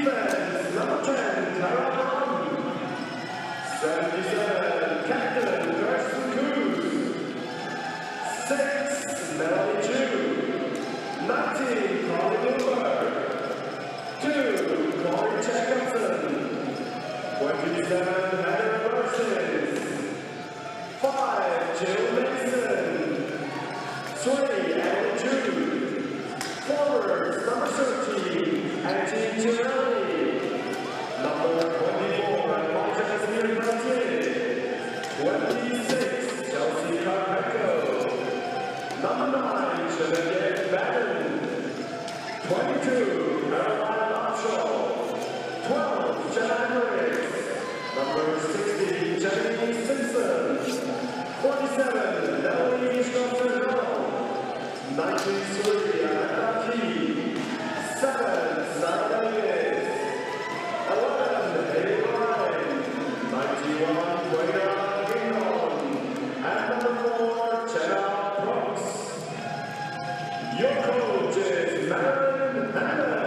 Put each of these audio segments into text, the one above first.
Defense, number 10, Raron. 77, Captain Visp and 6, Melanie Chu. 19, Colin Newberg. 2, Corey Jacobson. 27, Heather Parsons. 5, Jill Mason. 3, Annie Jude. Forwards, number 13, Angie Girelli. Number 24, Montez Miratier. 26, Chelsea Carpeco. Number 9, Genevieve Bannon. 22, Caroline Marshall. 12, Jan Riggs. Number 16, Jenny Simpson. 47, Melanie Schultz-Hill. 93, Amanda Key. 7, Sarah Davis. 11, Haley Ryan. 91, Dwayne Gingon. And number 4, Jenna Brooks. Your coach is Marilyn Hammond.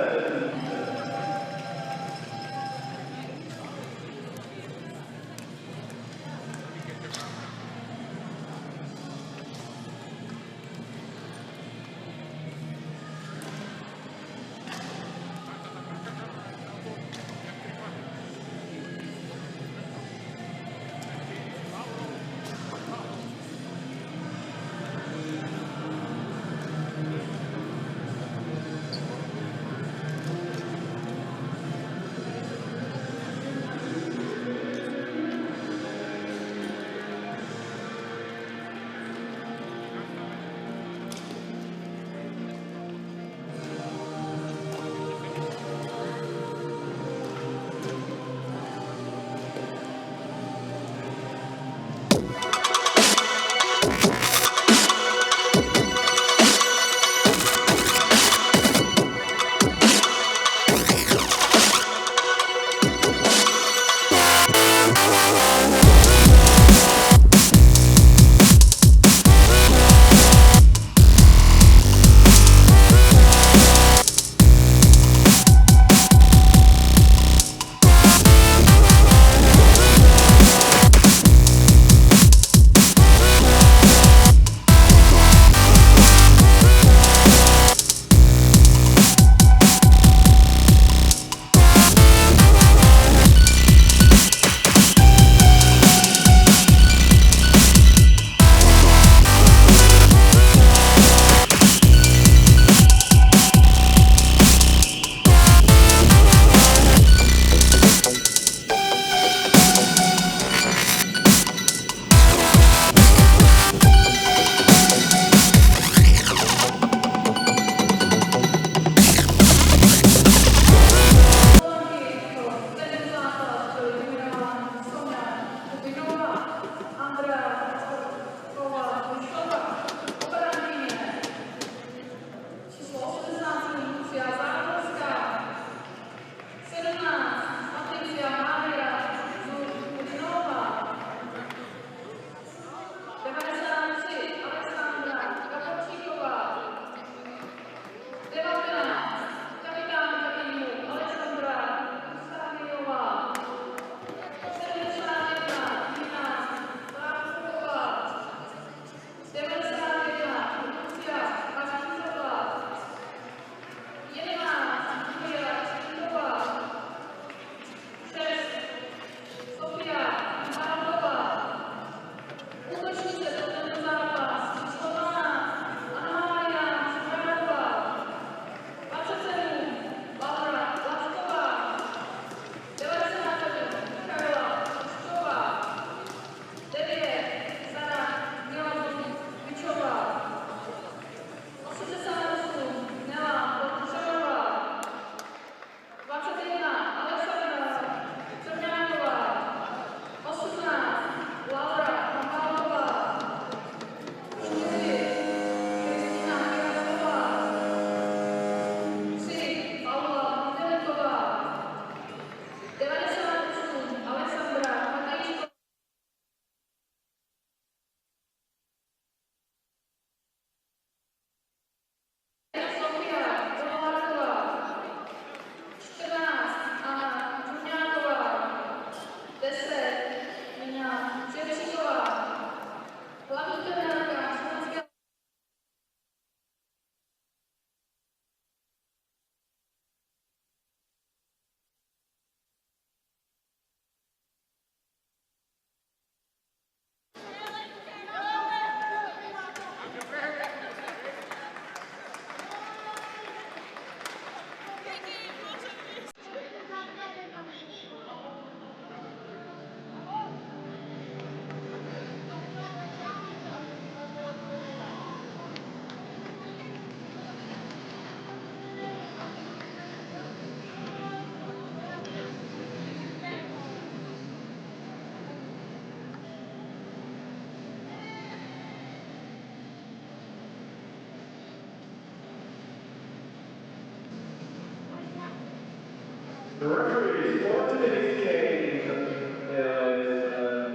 The referees for today's game is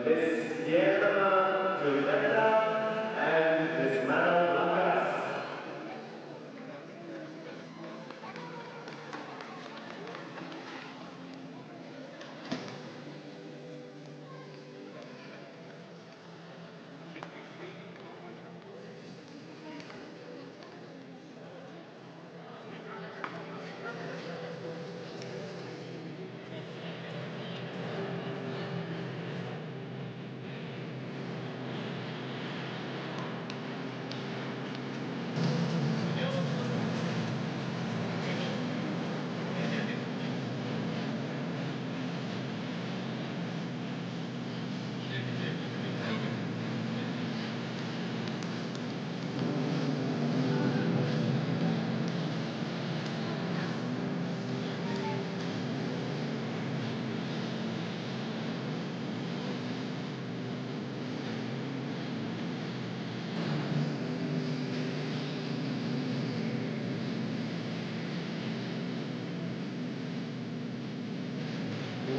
Miss Diana Julieta and Miss Manuel Lacas.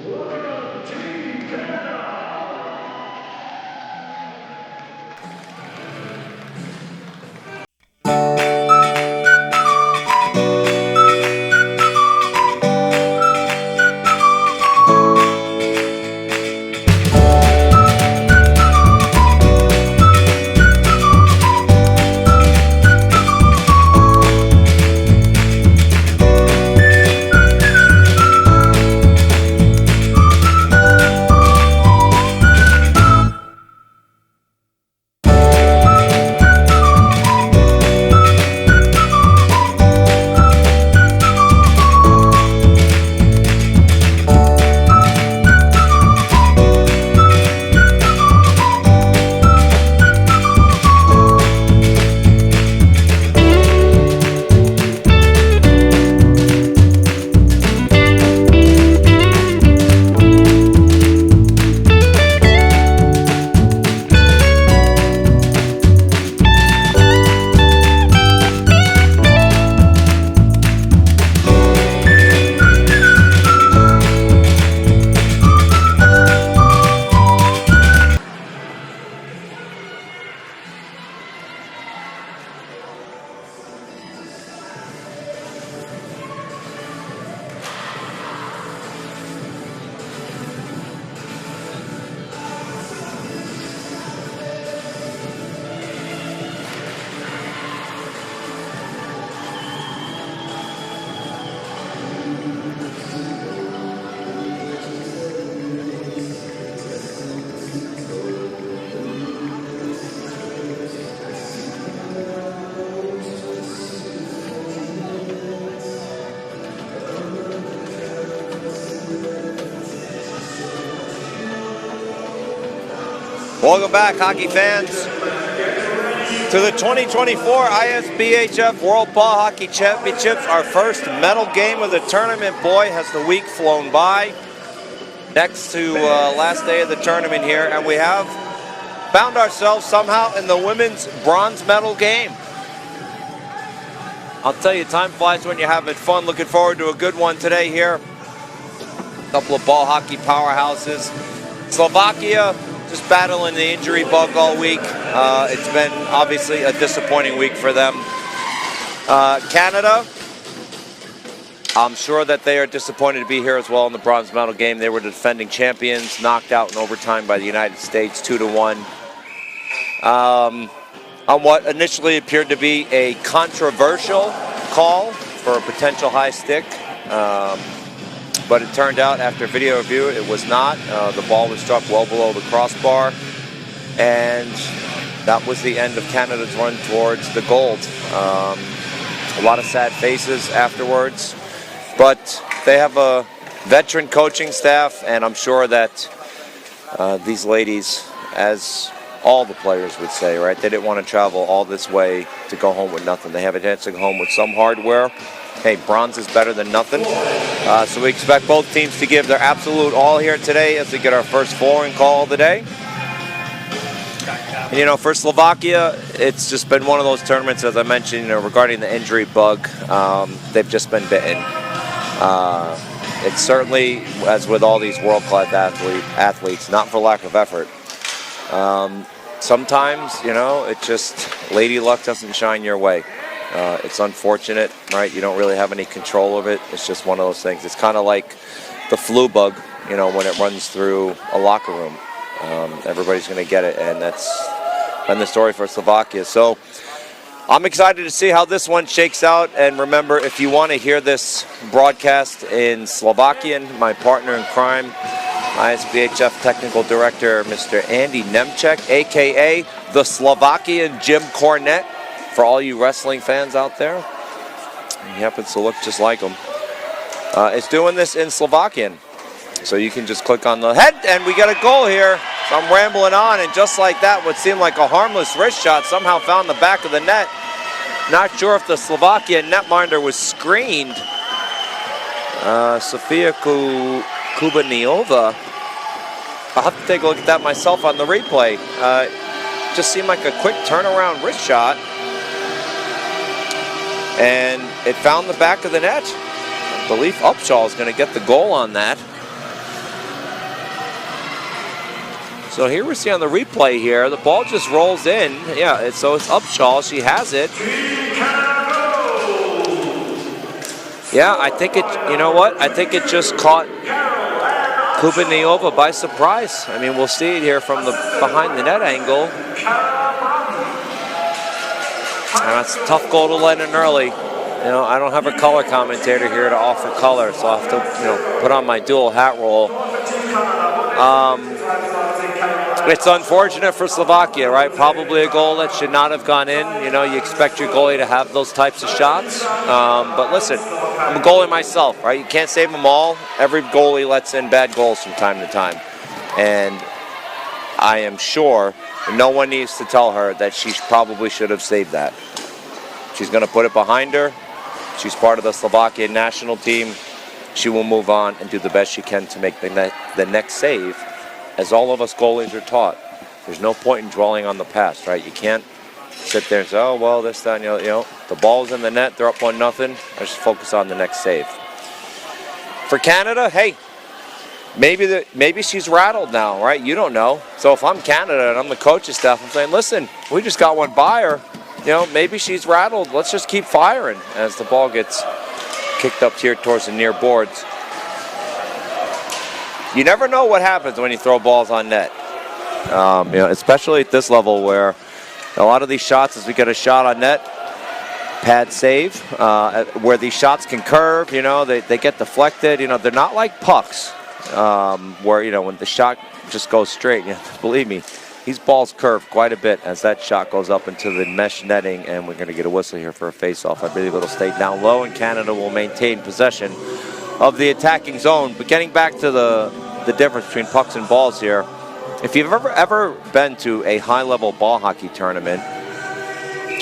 Welcome, Team Canada! Welcome back, hockey fans, to the 2024 ISBHF World Ball Hockey Championships. Our first medal game of the tournament. Boy, has the week flown by. Next to last day of the tournament here, and we have found ourselves somehow in the women's bronze medal game. I'll tell you, time flies when you're having fun. Looking forward to a good one today here. A couple of ball hockey powerhouses. Slovakia just battling the injury bug all week. It's been obviously a disappointing week for them. Canada, I'm sure that they are disappointed to be here as well in the bronze medal game. They were the defending champions, knocked out in overtime by the United States 2-1. On what initially appeared to be a controversial call for a potential high stick. But it turned out after video review it was not. The ball was struck well below the crossbar, and that was the end of Canada's run towards the gold. A lot of sad faces afterwards, but they have a veteran coaching staff, and I'm sure that these ladies, as all the players would say, right, they didn't want to travel all this way to go home with nothing. They have a chance to go home with some hardware. Hey, bronze is better than nothing. So we expect both teams to give their absolute all here today as we get our first flooring call of the day. And, you know, for Slovakia, it's just been one of those tournaments, as I mentioned, you know, regarding the injury bug. They've just been bitten. it's certainly, as with all these world-class athletes, not for lack of effort. Sometimes, it just, lady luck doesn't shine your way. It's unfortunate, right? You don't really have any control of it. It's just one of those things. It's kind of like the flu bug, when it runs through a locker room. Everybody's going to get it, and that's been the story for Slovakia. So I'm excited to see how this one shakes out. And remember, if you want to hear this broadcast in Slovakian, my partner in crime, ISBHF Technical Director, Mr. Andy Nemchek, a.k.a. the Slovakian Jim Cornette, for all you wrestling fans out there. He happens to look just like him. It's doing this in Slovakian. So you can just click on the head, and we got a goal here. So I'm rambling on, and just like that, what seemed like a harmless wrist shot somehow found the back of the net. Not sure if the Slovakian netminder was screened. Sofia Kubaniova. I'll have to take a look at that myself on the replay. Just seemed like a quick turnaround wrist shot. And it found the back of the net. I believe Upshaw is going to get the goal on that. So here we see on the replay here, the ball just rolls in. Yeah, so it's Upshaw. She has it. Yeah, I think it, I think it just caught Kubaniova by surprise. I mean, we'll see it here from the behind the net angle. And that's a tough goal to let in early. I don't have a color commentator here to offer color, so I have to, put on my dual hat role. It's unfortunate for Slovakia, right? Probably a goal that should not have gone in. You expect your goalie to have those types of shots. But listen, I'm a goalie myself, right? You can't save them all. Every goalie lets in bad goals from time to time. And I am sure no one needs to tell her that she probably should have saved that. She's going to put it behind her. She's part of the Slovakian national team. She will move on and do the best she can to make the next save. As all of us goalies are taught, there's no point in dwelling on the past, right? You can't sit there and say, oh, well, this, that, the ball's in the net, they're up 1-0. Let's just focus on the next save. For Canada, hey, maybe she's rattled now, right? You don't know. So if I'm Canada and I'm the coaching staff, I'm saying, listen, we just got one by her. Maybe she's rattled. Let's just keep firing as the ball gets kicked up here towards the near boards. You never know what happens when you throw balls on net. Especially at this level where a lot of these shots, as we get a shot on net, pad save, where these shots can curve, they get deflected. They're not like pucks, where, when the shot just goes straight. Believe me, these balls curve quite a bit as that shot goes up into the mesh netting, and we're going to get a whistle here for a face-off. I believe it'll stay down low, and Canada will maintain possession of the attacking zone. But getting back to the difference between pucks and balls here, if you've ever been to a high-level ball hockey tournament,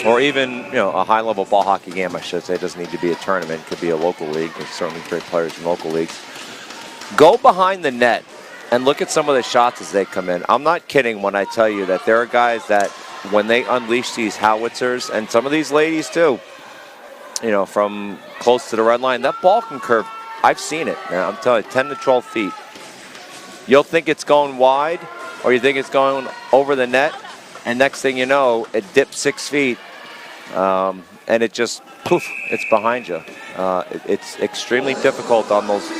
or even a high-level ball hockey game, I should say, it doesn't need to be a tournament, it could be a local league. There's certainly great players in local leagues. Go behind the net and look at some of the shots as they come in. I'm not kidding when I tell you that there are guys that when they unleash these howitzers, and some of these ladies too, from close to the red line, that ball can curve. I've seen it, man. I'm telling you, 10 to 12 feet. You'll think it's going wide, or you think it's going over the net, and next thing you know, it dips 6 feet, and it just, poof, it's behind you. It's extremely difficult on those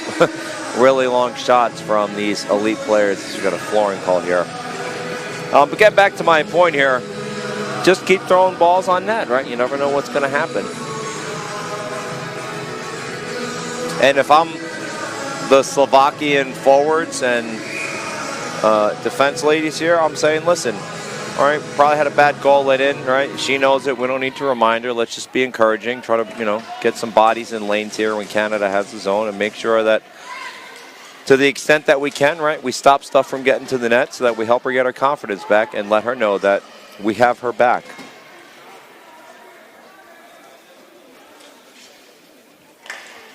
really long shots from these elite players. We've got a flooring call here. But get back to my point here. Just keep throwing balls on net, right? You never know what's going to happen. And if I'm the Slovakian forwards and defense ladies here, I'm saying, listen, all right, probably had a bad goal let in, right? She knows it. We don't need to remind her. Let's just be encouraging. Try to, get some bodies in lanes here when Canada has the zone, and make sure that to the extent that we can, right, we stop stuff from getting to the net so that we help her get her confidence back and let her know that we have her back.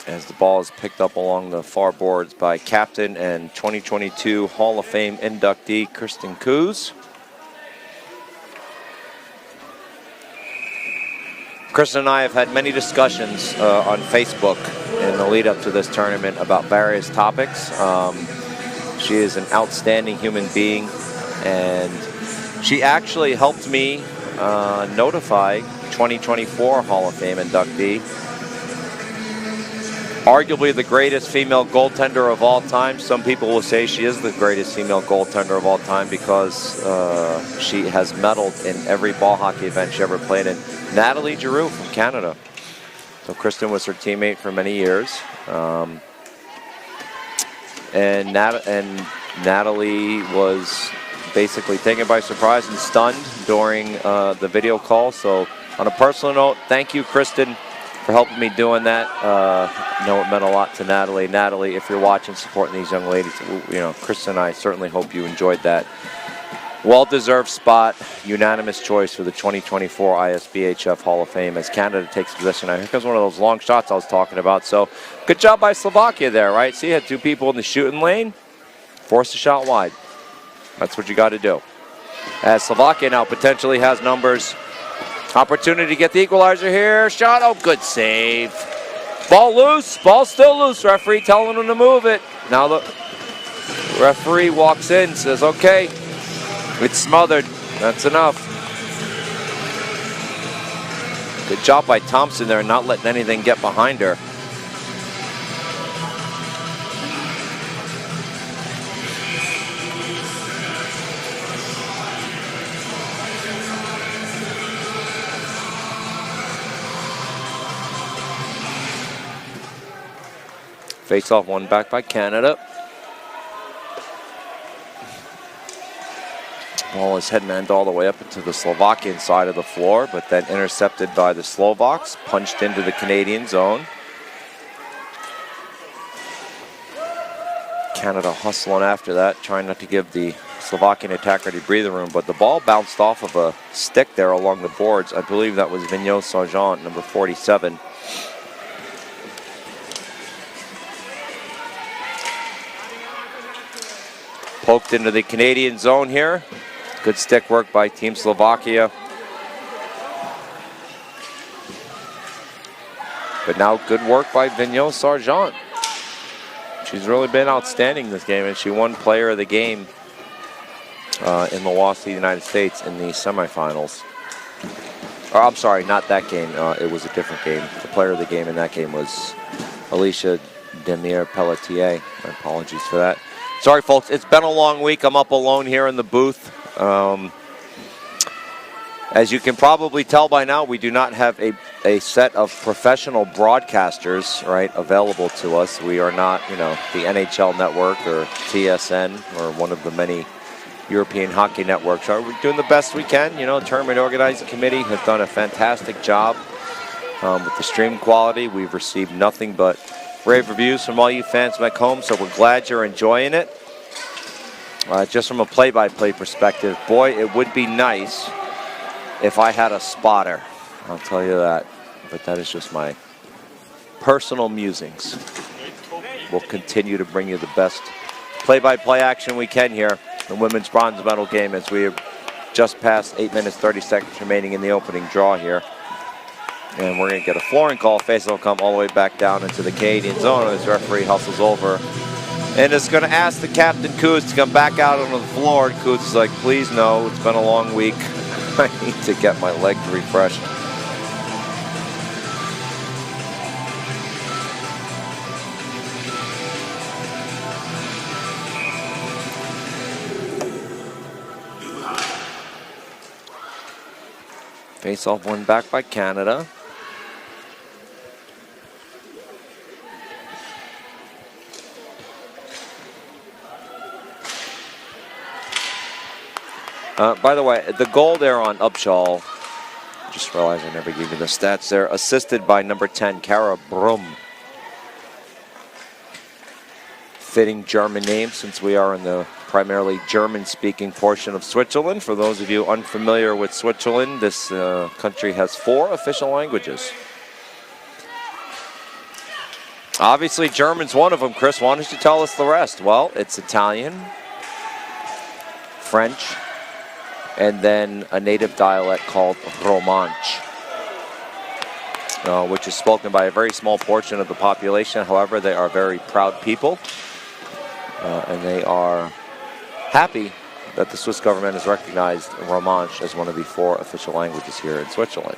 As the ball is picked up along the far boards by captain and 2022 Hall of Fame inductee Kristen Coos. Kristen and I have had many discussions on Facebook in the lead up to this tournament about various topics. She is an outstanding human being, and she actually helped me notify 2024 Hall of Fame inductee, arguably the greatest female goaltender of all time. Some people will say she is the greatest female goaltender of all time because she has medaled in every ball hockey event she ever played in. Natalie Giroux from Canada. So Kristen was her teammate for many years. And Natalie was basically taken by surprise and stunned during the video call. So on a personal note, thank you, Kristen, for helping me doing that. I know it meant a lot to Natalie. Natalie, if you're watching, supporting these young ladies, you know, Kristen and I certainly hope you enjoyed that. Well-deserved spot, unanimous choice for the 2024 ISBHF Hall of Fame as Canada takes position. Now, here comes one of those long shots I was talking about. So, good job by Slovakia there, right? See, you had two people in the shooting lane, forced a shot wide. That's what you got to do. As Slovakia now potentially has numbers. Opportunity to get the equalizer here. Shot, oh, good save. Ball loose, ball still loose. Referee telling him to move it. Now the referee walks in, says, okay. It's smothered. That's enough. Good job by Thompson there, not letting anything get behind her. Face-off won back by Canada. Ball is headmanned all the way up into the Slovakian side of the floor, but then intercepted by the Slovaks, punched into the Canadian zone. Canada hustling after that, trying not to give the Slovakian attacker any breathing room, but the ball bounced off of a stick there along the boards. I believe that was Vigneault Sargent, number 47. Poked into the Canadian zone here. Good stick work by Team Slovakia. But now good work by Vigneault Sargent. She's really been outstanding this game, and she won Player of the Game in the loss to the United States in the semifinals. Or, I'm sorry, not that game. It was a different game. The Player of the Game in that game was Alicia Demir-Pelletier. My apologies for that. Sorry, folks. It's been a long week. I'm up alone here in the booth. As you can probably tell by now, we do not have a set of professional broadcasters, right, available to us. We are not, you know, the NHL network or TSN or one of the many European hockey networks. We're doing the best we can. You know, the tournament organizing committee has done a fantastic job with the stream quality. We've received nothing but rave reviews from all you fans back home, so we're glad you're enjoying it. Just from a play-by-play perspective, boy, it would be nice if I had a spotter. I'll tell you that. But that is just my personal musings. We'll continue to bring you the best play-by-play action we can here in the women's bronze medal game as we are just past 8 minutes, 30 seconds remaining in the opening draw here. And we're going to get a flooring call. Face will come all the way back down into the Canadian zone as the referee hustles over. And is going to ask the captain, Kuz, to come back out on the floor. And Kuz is like, please no, it's been a long week. I need to get my legs refreshed. Face-off won back by Canada. By the way, the goal there on Upshall, just realized I never gave you the stats there, assisted by number 10, Kara Brum. Fitting German name since we are in the primarily German-speaking portion of Switzerland. For those of you unfamiliar with Switzerland, this country has 4 official languages. Obviously, German's one of them. Chris, why don't you tell us the rest? Well, it's Italian, French, and then a native dialect called Romanche. which is spoken by a very small portion of the population. However, they are very proud people, and they are happy that the Swiss government has recognized Romansh as one of the 4 official languages here in Switzerland.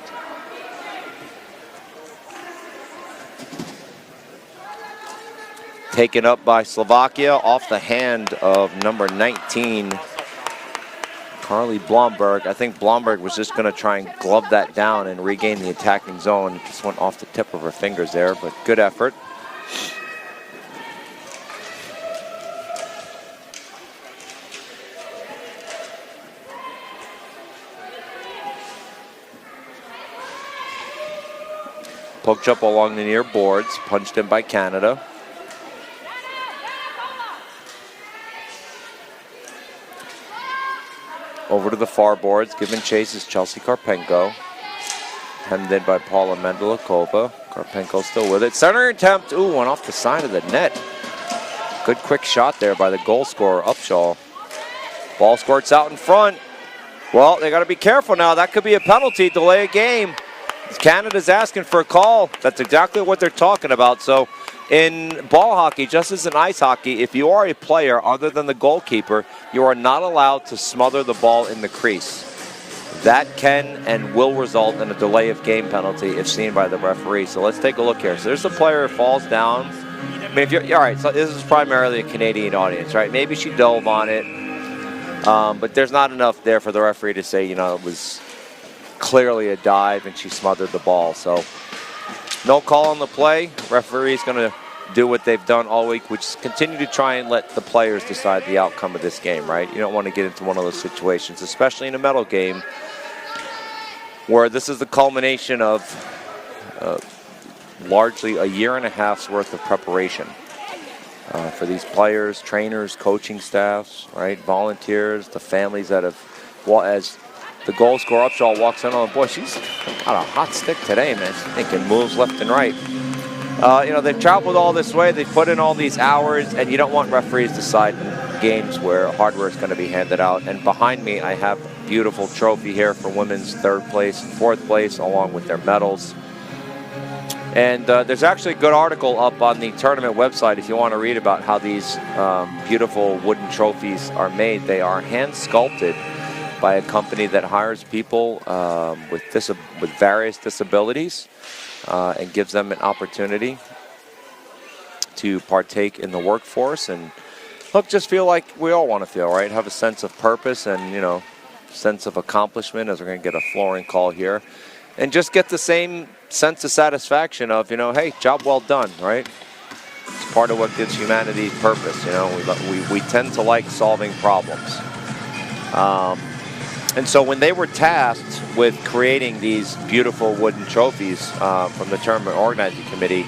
Taken up by Slovakia off the hand of number 19, Carly Blomberg. I think Blomberg was just going to try and glove that down and regain the attacking zone. Just went off the tip of her fingers there, but good effort. Poked up along the near boards, punched in by Canada. Over to the far boards, giving chase is Chelsea Karpenko. Hemmed in by Paula Mendelikova. Karpenko still with it. Center attempt, ooh, went off the side of the net. Good quick shot there by the goal scorer, Upshaw. Ball squirts out in front. Well, they got to be careful now. That could be a penalty, delay a game. Canada's asking for a call. That's exactly what they're talking about. So in ball hockey, just as in ice hockey, if you are a player other than the goalkeeper, you are not allowed to smother the ball in the crease. That can and will result in a delay of game penalty if seen by the referee. So let's take a look here. So there's a player who falls down. I mean, if you're all right, so this is primarily a Canadian audience, right? Maybe she dove on it, but there's not enough there for the referee to say, you know, it was clearly a dive and she smothered the ball. So no call on the play. Referee's going to do what they've done all week, which is continue to try and let the players decide the outcome of this game, right? You don't want to get into one of those situations, especially in a medal game, where this is the culmination of largely a year and a half's worth of preparation for these players, trainers, coaching staffs, right? Volunteers, the families that have, well, as the goal scorer Upshaw walks in on, boy, she's got a hot stick today, man. She's making moves left and right. You know, they've traveled all this way, they've put in all these hours, and you don't want referees deciding games where hardware is going to be handed out. And behind me, I have a beautiful trophy here for women's 3rd place and 4th place, along with their medals. And there's actually a good article up on the tournament website if you want to read about how these beautiful wooden trophies are made. They are hand sculpted by a company that hires people with various disabilities and gives them an opportunity to partake in the workforce and look, just feel like we all want to feel, right? Have a sense of purpose and, you know, sense of accomplishment, as we're going to get a flooring call here, and just get the same sense of satisfaction of, you know, hey, job well done, right? It's part of what gives humanity purpose. You know, we tend to like solving problems. And so when they were tasked with creating these beautiful wooden trophies from the tournament organizing committee,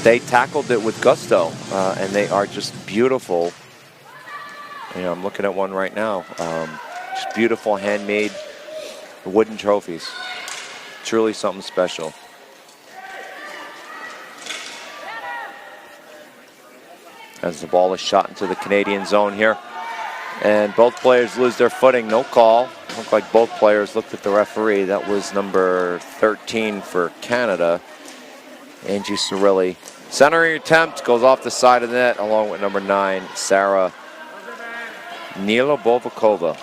they tackled it with gusto, and they are just beautiful. You know, I'm looking at one right now. Just beautiful handmade wooden trophies. Truly something special. As the ball is shot into the Canadian zone here. And both players lose their footing, no call. Looked like both players looked at the referee. That was number 13 for Canada, Angie Cirilli. Centering attempt goes off the side of the net along with number 9, Sarah Nilobovikova.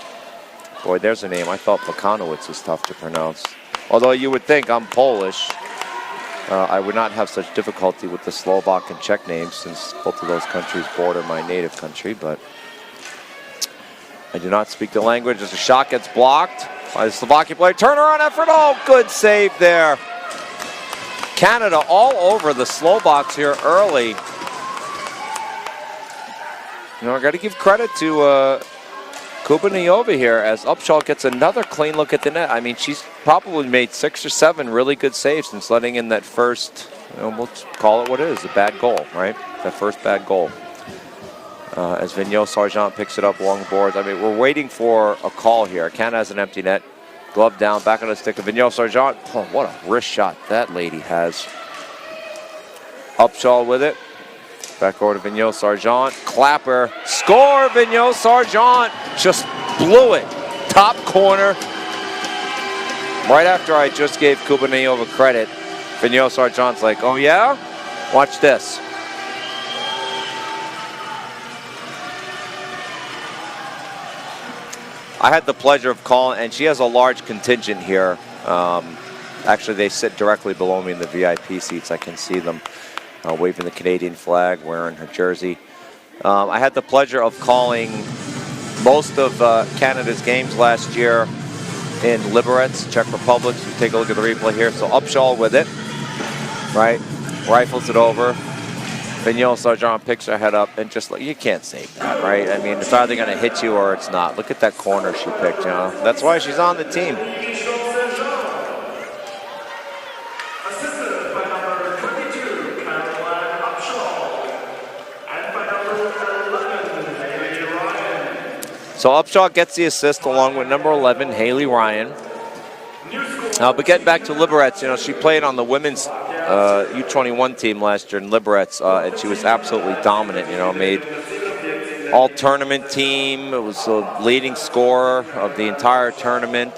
Boy, there's a name. I thought Bakanowicz was tough to pronounce. Although you would think I'm Polish, I would not have such difficulty with the Slovak and Czech names since both of those countries border my native country, but I do not speak the language as the shot gets blocked by the Slovakian player. Turnaround effort. Oh, good save there. Canada all over the Slovaks here early. You know, I got to give credit to Kubaniova here as Upshaw gets another clean look at the net. I mean, she's probably made 6 or 7 really good saves since letting in that first, you know, we'll call it what it is, a bad goal, right? That first bad goal. As Vigneault Sargent picks it up along the boards. I mean, we're waiting for a call here. Canada has an empty net. Glove down, back on the stick of Vigneault Sargent. Oh, what a wrist shot that lady has. Upshaw with it. Back over to Vigneault Sargent. Clapper. Score! Vigneault Sargent just blew it. Top corner. Right after I just gave Kubaniova credit, Vigneault Sargent's like, oh yeah? Watch this. I had the pleasure of calling, and she has a large contingent here. Actually, they sit directly below me in the VIP seats. I can see them waving the Canadian flag, wearing her jersey. I had the pleasure of calling most of Canada's games last year in Liberec, Czech Republic. So take a look at the replay here. So Upshaw with it, right? Rifles it over. Vigneault Sargent picks her head up, and just like, you can't save that, right? I mean, it's either going to hit you or it's not. Look at that corner she picked, you know? That's why she's on the team. Assisted by number 22, Caroline Upshaw, and by number 11, Haley Ryan. So Upshaw gets the assist along with number 11, Haley Ryan. But getting back to Liberec, you know, she played on the women's U21 team last year in Liberec, and she was absolutely dominant, you know, made all-tournament team. It was the leading scorer of the entire tournament.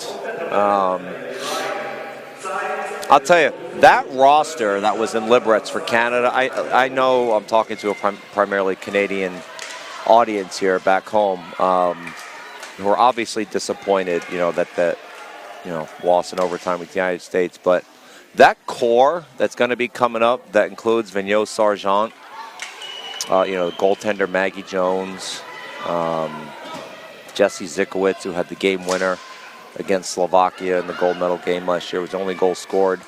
I'll tell you, that roster that was in Liberec for Canada, I know I'm talking to a primarily Canadian audience here back home, who are obviously disappointed, you know, that lost in overtime with the United States. But that core that's going to be coming up, that includes Vigneault Sargent, you know, the goaltender Maggie Jones, Jesse Zikowicz, who had the game winner against Slovakia in the gold medal game last year, was the only goal scored.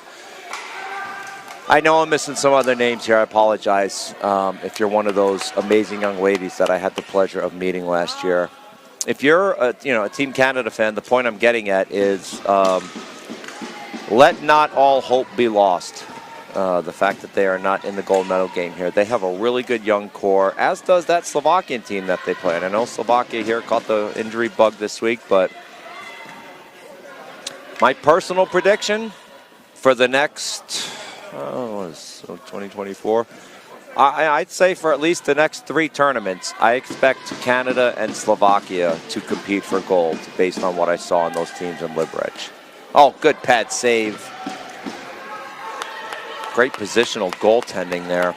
I know I'm missing some other names here. I apologize if you're one of those amazing young ladies that I had the pleasure of meeting last year. If you're a Team Canada fan, the point I'm getting at is let not all hope be lost. The fact that they are not in the gold medal game here. They have a really good young core, as does that Slovakian team that they play. And I know Slovakia here caught the injury bug this week, but my personal prediction for the next 2024, I'd say for at least the next 3 tournaments, I expect Canada and Slovakia to compete for gold based on what I saw in those teams in Liberec. Oh, good pad save. Great positional goaltending there.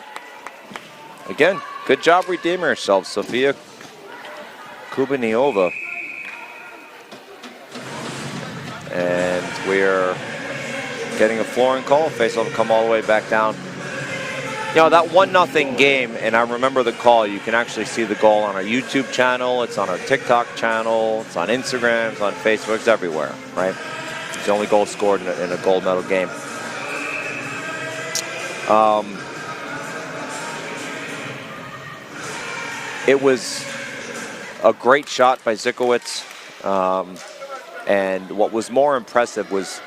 Again, good job redeeming herself, Sofia Kubaniova. And we're getting a flooring call. Face-off will come all the way back down. You know, that 1-0 game, and I remember the call, you can actually see the goal on our YouTube channel, it's on our TikTok channel, it's on Instagram, it's on Facebook, it's everywhere, right? It's the only goal scored in a gold medal game. It was a great shot by Zikowicz, and what was more impressive was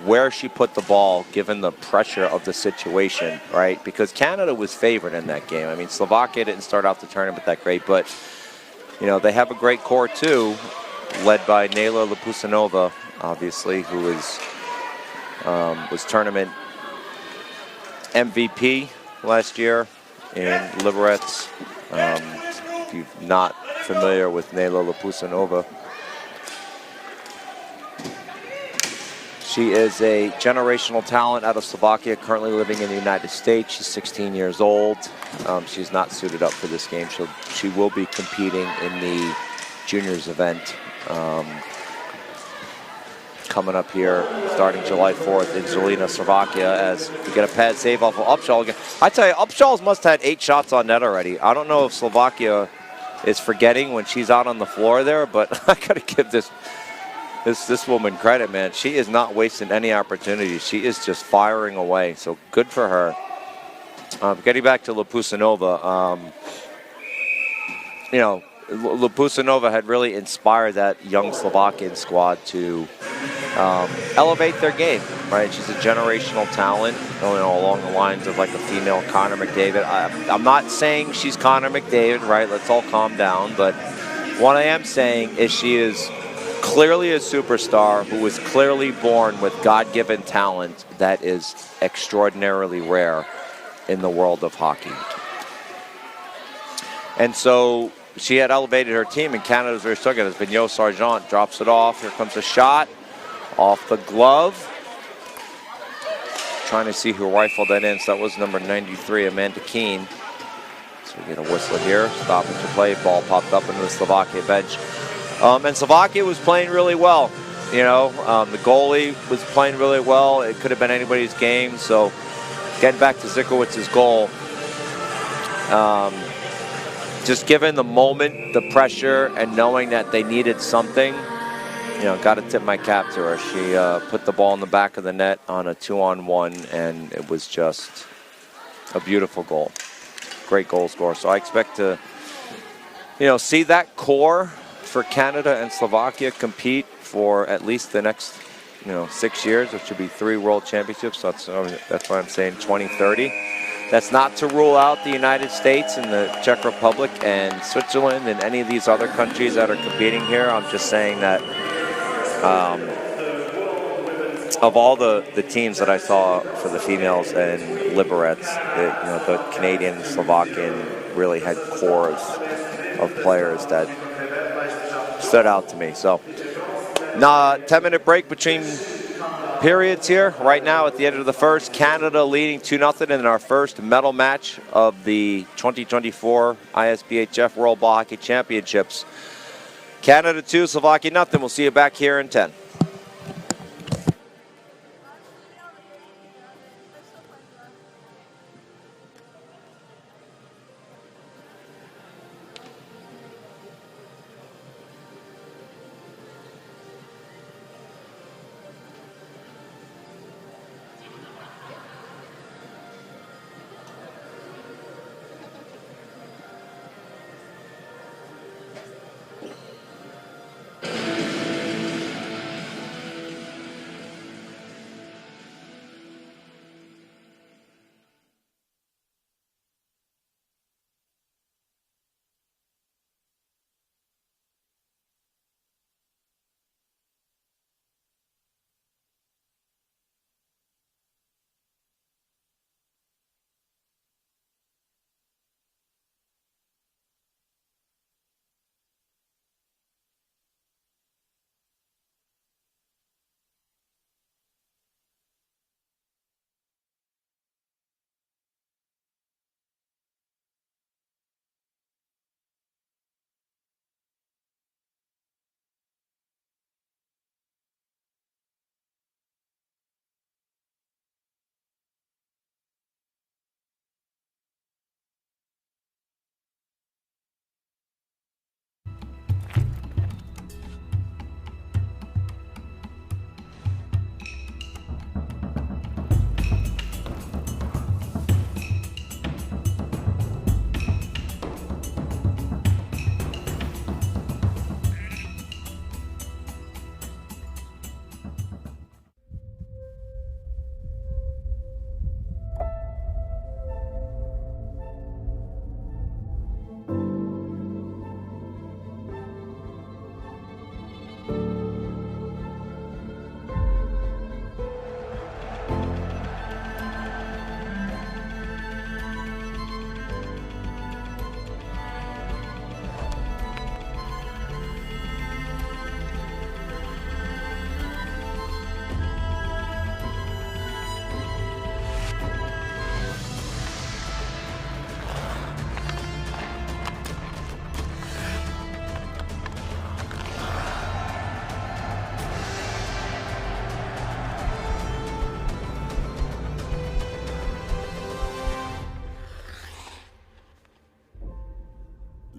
where she put the ball, given the pressure of the situation, right? Because Canada was favored in that game. I mean, Slovakia didn't start off the tournament that great, but, you know, they have a great core too, led by Nela Lipusanova, obviously, who was tournament MVP last year in Liberec. If you're not familiar with Nela Lipusanova, she is a generational talent out of Slovakia, currently living in the United States. She's 16 years old. She's not suited up for this game. She will be competing in the juniors event coming up here starting July 4th in Zilina, Slovakia, as we get a pad save off of Upshaw again. I tell you, Upshaw's must have had 8 shots on net already. I don't know if Slovakia is forgetting when she's out on the floor there, but I got to give this woman credit, man. She is not wasting any opportunities. She is just firing away. So good for her. Getting back to Lipusanova, you know, Lipusanova had really inspired that young Slovakian squad to elevate their game, right? She's a generational talent, you know, along the lines of like a female Connor McDavid. I'm not saying she's Connor McDavid, right? Let's all calm down. But what I am saying is she is clearly a superstar who was clearly born with God-given talent that is extraordinarily rare in the world of hockey. And so she had elevated her team, and Canada's very struggling as Vigneault Sargent drops it off. Here comes a shot. Off the glove. Trying to see who rifled that in. So that was number 93, Amanda Keene. So we get a whistle here. Stoppage of play. Ball popped up into the Slovakia bench. And Slovakia was playing really well. You know, the goalie was playing really well. It could have been anybody's game. So getting back to Zikowicz's goal, just given the moment, the pressure, and knowing that they needed something, you know, got to tip my cap to her. She put the ball in the back of the net on a 2-on-1, and it was just a beautiful goal. Great goal scorer. So I expect to, you know, see that core for Canada and Slovakia compete for at least the next, you know, 6 years, which would be 3 World Championships. So that's why I'm saying 2030. That's not to rule out the United States and the Czech Republic and Switzerland and any of these other countries that are competing here. I'm just saying that of all the teams that I saw for the females and Liberettes, you know, the Canadian and Slovakian really had cores of players that stood out to me. So, 10-minute break between periods here. Right now at the end of the first, Canada leading 2-0 in our first medal match of the 2024 ISBHF World Ball Hockey Championships. Canada 2, Slovakia 0. We'll see you back here in 10.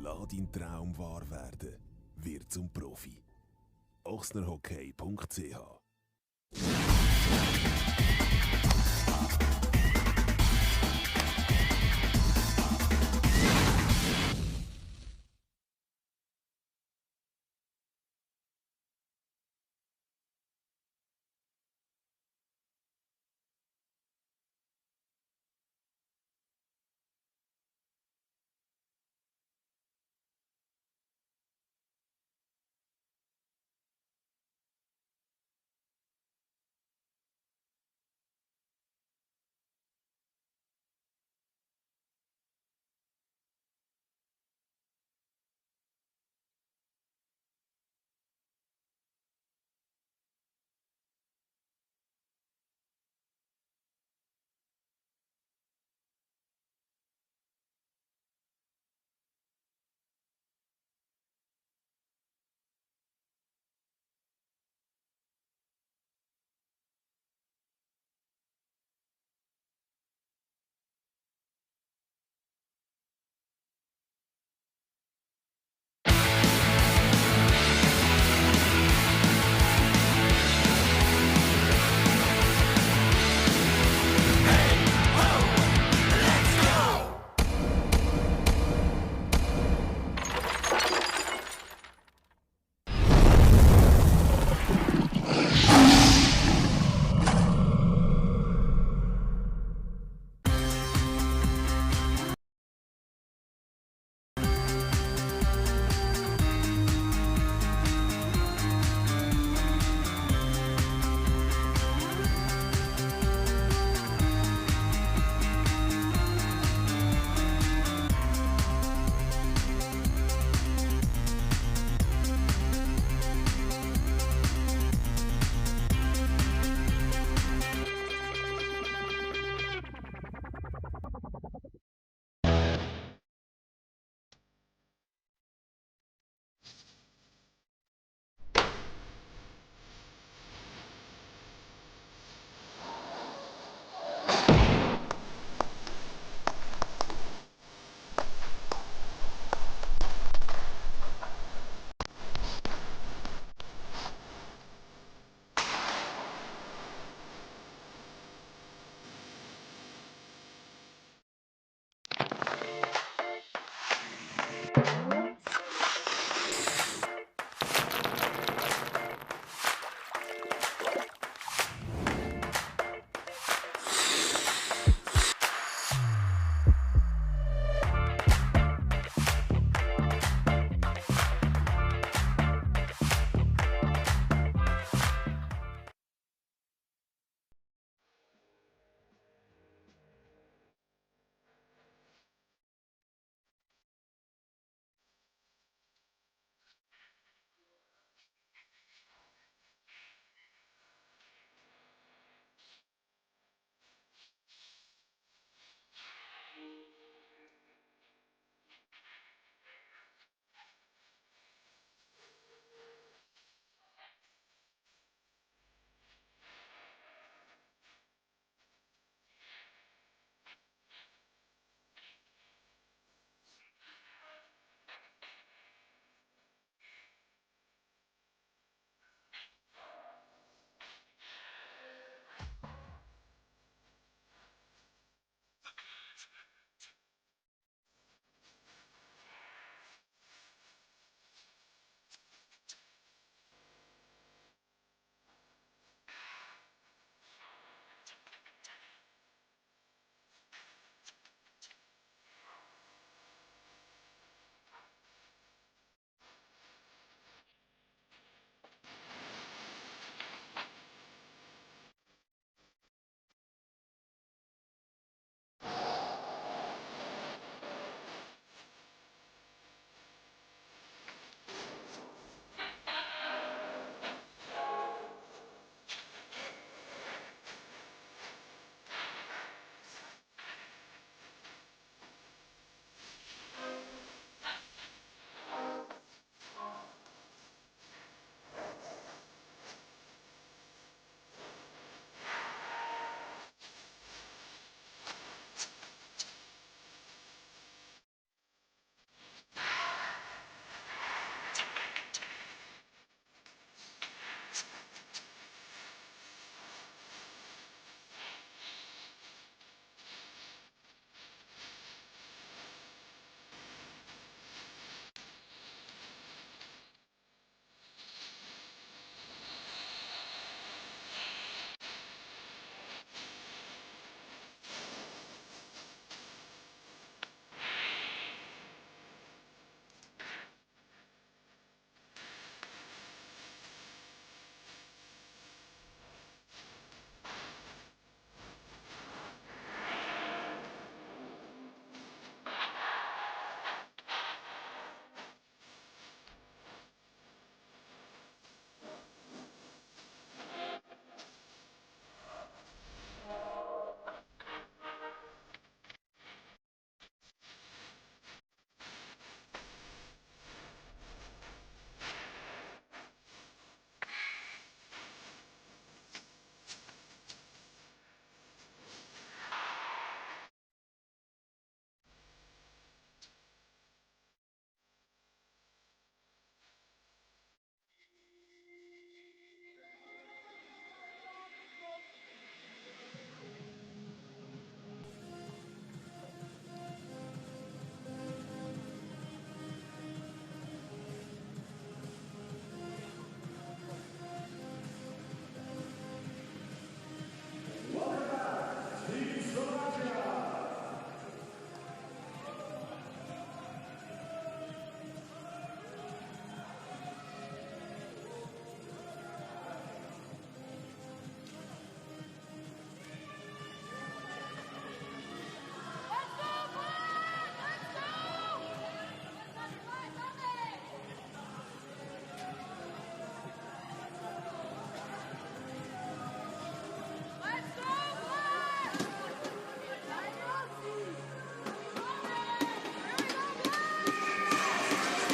Lass deinen Traum wahr werden. Wird zum Profi. ochsnerhockey.ch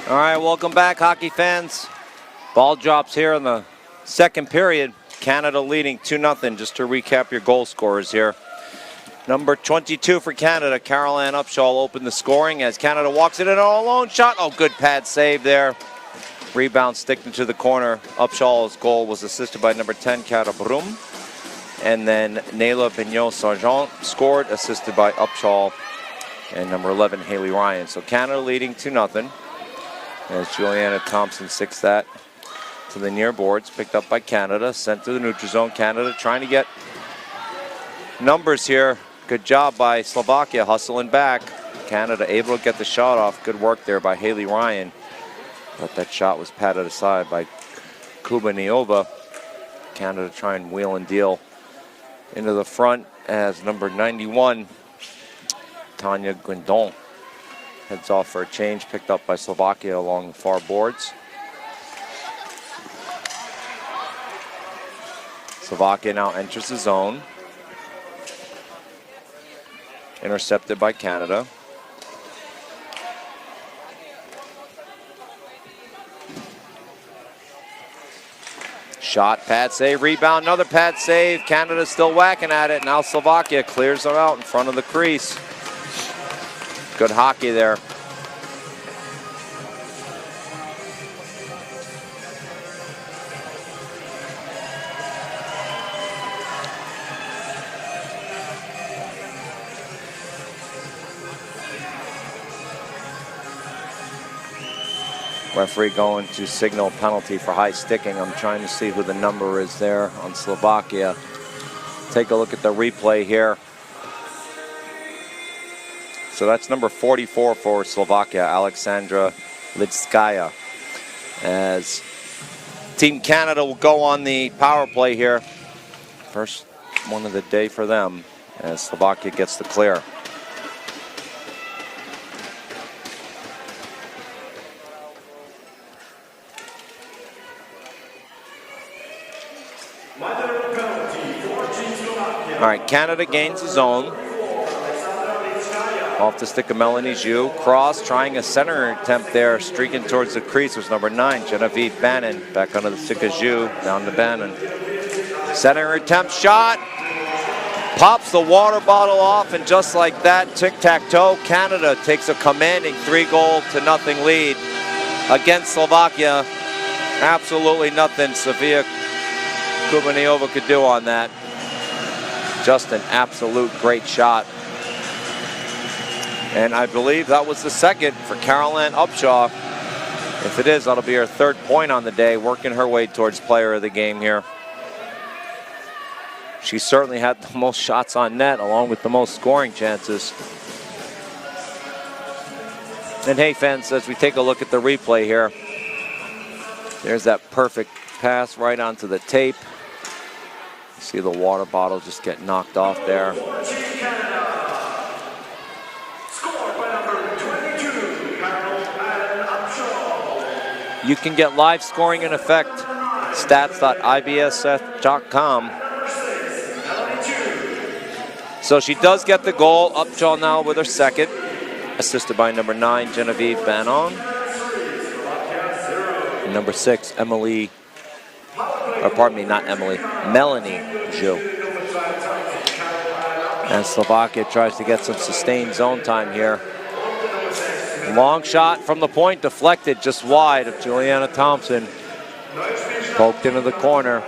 All right, welcome back, hockey fans. Ball drops here in the second period. Canada leading 2-0. Just to recap your goal scorers here. Number 22 for Canada, Caroline Upshaw, opened the scoring as Canada walks it in an all-alone shot. Oh, good pad save there. Rebound sticked into the corner. Upshaw's goal was assisted by number 10, Cara Brum. And then Nayla Pignon-Sargent scored, assisted by Upshaw and number 11, Haley Ryan. So Canada leading 2-0. As Juliana Thompson sticks that to the near boards, picked up by Canada, sent to the neutral zone. Canada trying to get numbers here. Good job by Slovakia, hustling back. Canada able to get the shot off. Good work there by Haley Ryan. But that shot was patted aside by Kubaniova. Canada try and wheel and deal into the front as number 91, Tanya Guindon, heads off for a change, picked up by Slovakia along the far boards. Slovakia now enters the zone. Intercepted by Canada. Shot, pad save, rebound, another pad save. Canada still whacking at it. Now Slovakia clears them out in front of the crease. Good hockey there. Referee going to signal a penalty for high sticking. I'm trying to see who the number is there on Slovakia. Take a look at the replay here. So that's number 44 for Slovakia, Alexandra Lidskaya. As Team Canada will go on the power play here. First one of the day for them as Slovakia gets the clear. All right, Canada gains the zone. Off the stick of Melanie Zhu. Cross trying a center attempt there. Streaking towards the crease was number 9, Genevieve Bannon. Back under the stick of Zhu. Down to Bannon. Center attempt shot. Pops the water bottle off, and just like that, tic-tac-toe, Canada takes a commanding 3-0 lead against Slovakia. Absolutely nothing Sofia Kubaniova could do on that. Just an absolute great shot. And I believe that was the second for Caroline Upshaw. If it is, that'll be her third point on the day, working her way towards player of the game here. She certainly had the most shots on net, along with the most scoring chances. And hey, fans, as we take a look at the replay here, there's that perfect pass right onto the tape. You see the water bottle just get knocked off there. You can get live scoring in effect. Stats.ibsf.com. So she does get the goal. Upshaw now with her second. Assisted by number 9, Genevieve Bannon. And number 6, Melanie Zhu. And Slovakia tries to get some sustained zone time here. Long shot from the point, deflected just wide of Juliana Thompson. Poked into the corner.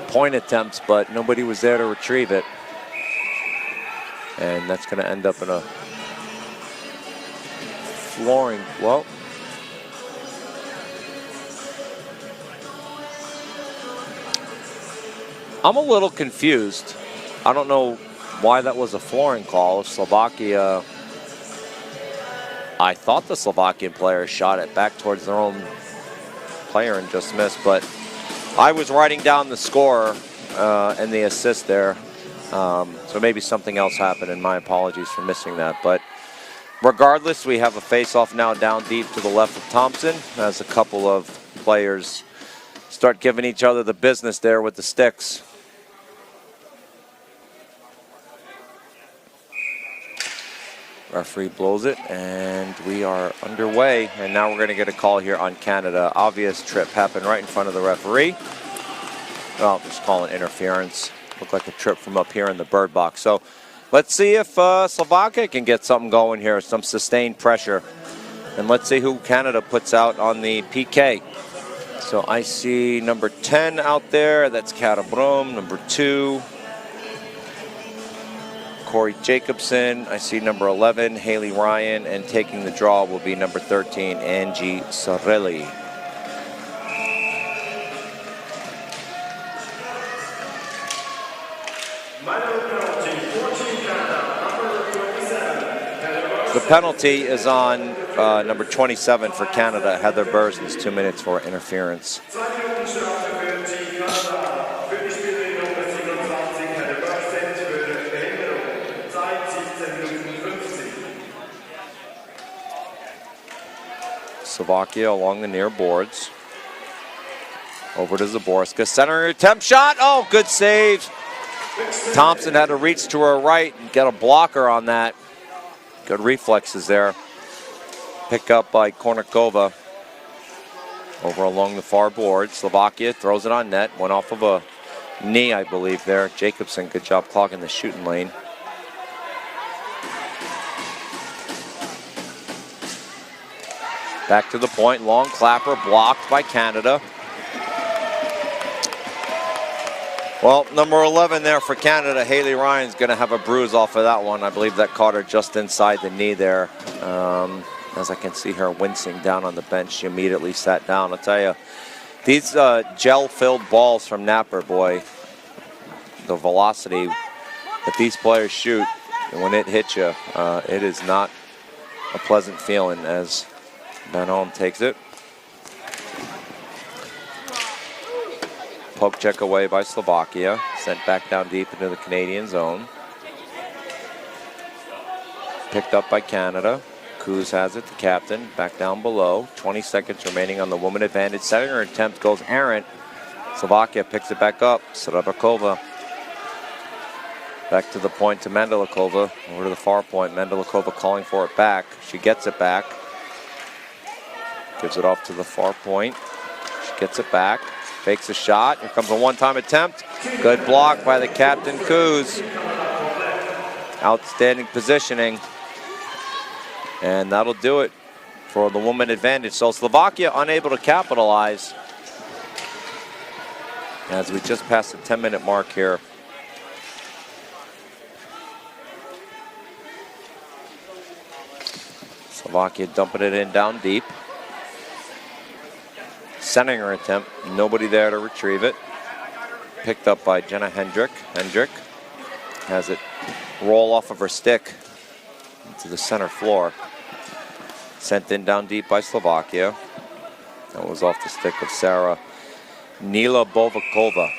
Point attempts, but nobody was there to retrieve it. And that's going to end up in a flooring. Well, I'm a little confused. I don't know why that was a flooring call. Slovakia, I thought the Slovakian player shot it back towards their own player and just missed, but I was writing down the score and the assist there. So maybe something else happened, and my apologies for missing that. But regardless, we have a face-off now down deep to the left of Thompson as a couple of players start giving each other the business there with the sticks. Referee blows it, and we are underway. And now we're going to get a call here on Canada. Obvious trip happened right in front of the referee. Well, just calling interference. Looked like a trip from up here in the bird box. So let's see if Slovakia can get something going here, some sustained pressure. And let's see who Canada puts out on the PK. So I see number 10 out there. That's Cara Brom. Number 2, Corey Jacobson. I see number 11, Haley Ryan. And taking the draw will be number 13, Angie Sorelli. The penalty is on number 27 for Canada, Heather Bursens, 2 minutes for interference. Slovakia along the near boards. Over to Zaborska. Center attempt shot. Oh, good save. Thompson had to reach to her right and get a blocker on that. Good reflexes there. Pick up by Kornikova. Over along the far board. Slovakia throws it on net. Went off of a knee, I believe, there. Jacobson, good job clogging the shooting lane. Back to the point. Long clapper blocked by Canada. Well, number 11 there for Canada, Haley Ryan's going to have a bruise off of that one. I believe that caught her just inside the knee there. As I can see her wincing down on the bench, she immediately sat down. I'll tell you, these gel-filled balls from Napper, boy, the velocity that these players shoot, and when it hits you, it is not a pleasant feeling as Van Holm takes it. Poke check away by Slovakia. Sent back down deep into the Canadian zone. Picked up by Canada. Kuz has it, the captain. Back down below. 20 seconds remaining on the woman advantage. Setting her attempt goes errant. Slovakia picks it back up. Srebrakova. Back to the point to Mendelikova. Over to the far point. Mendelikova calling for it back. She gets it back. Gives it off to the far point. She gets it back. Fakes a shot. Here comes a one-time attempt. Good block by the captain, Kuz. Outstanding positioning. And that'll do it for the woman advantage. So Slovakia unable to capitalize as we just passed the 10-minute mark here. Slovakia dumping it in down deep. Sending her attempt, nobody there to retrieve it. Picked up by Jenna Hendrick. Hendrick has it roll off of her stick into the center floor. Sent in down deep by Slovakia. That was off the stick of Sarah Nila Bovakova.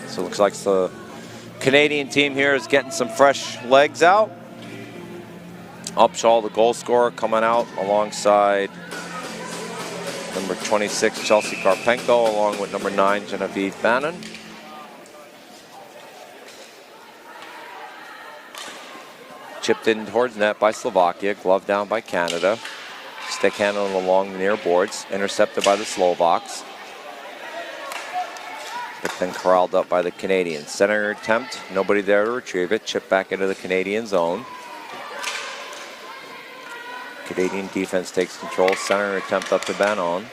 So it looks like the Canadian team here is getting some fresh legs out. Upshaw, the goal scorer, coming out alongside number 26, Chelsea Karpenko, along with number 9, Genevieve Bannon. Chipped in towards net by Slovakia, glove down by Canada. Stick handling along the near boards, intercepted by the Slovaks. But then corralled up by the Canadians. Center attempt, nobody there to retrieve it. Chip back into the Canadian zone. Canadian defense takes control. Center attempt up to Bannon.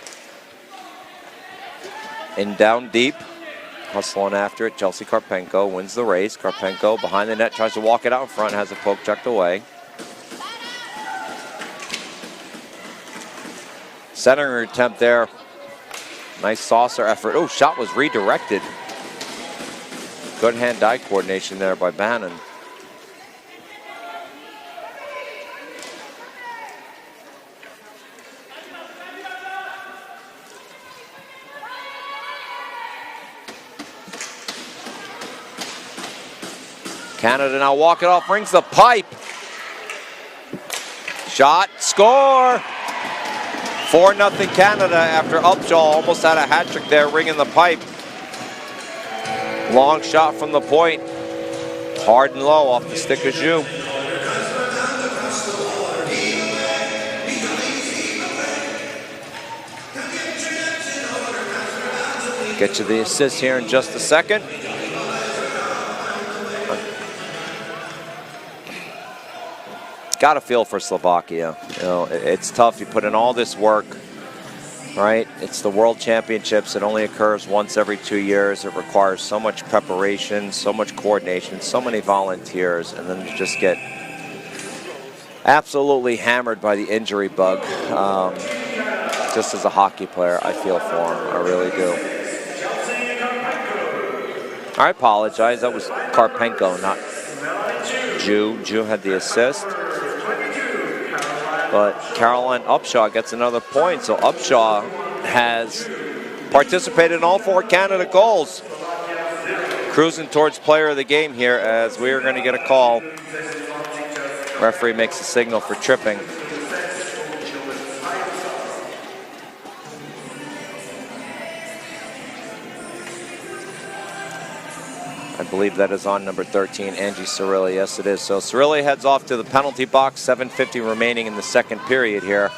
In down deep. Hustling after it. Chelsea Karpenko wins the race. Karpenko behind the net, tries to walk it out in front, has a poke checked away. Center attempt there. Nice saucer effort. Oh, shot was redirected. Good hand-eye coordination there by Bannon. Canada now walking off, brings the pipe. Shot, score! 4-0 Canada after Upshaw almost had a hat trick there, ringing the pipe. Long shot from the point. Hard and low off the stick of Zhu. Get you the assist here in just a second. Got a feel for Slovakia. You know, it's tough. You put in all this work, right? It's the World Championships. It only occurs once every 2 years. It requires so much preparation, so much coordination, so many volunteers, and then you just get absolutely hammered by the injury bug. Just as a hockey player, I feel for him. I really do. I apologize. That was Karpenko, not Zhu. Zhu had the assist. But Caroline Upshaw gets another point. So Upshaw has participated in all 4 Canada goals. Cruising towards player of the game here as we are going to get a call. Referee makes a signal for tripping. I believe that is on number 13, Angie Cirilli. Yes, it is. So Cirilli heads off to the penalty box. 7:50 remaining in the second period here.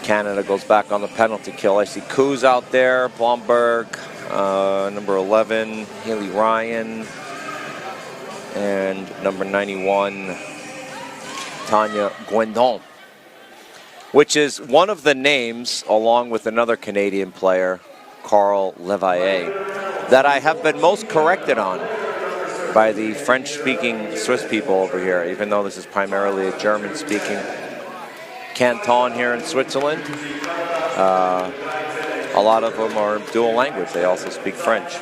Canada goes back on the penalty kill. I see Kuz out there, Blomberg, number 11, Haley Ryan, and number 91, Tanya Guendon, which is one of the names, along with another Canadian player, Carl Levaye, that I have been most corrected on by the French-speaking Swiss people over here, even though this is primarily a German-speaking canton here in Switzerland. A lot of them are dual language. They also speak French.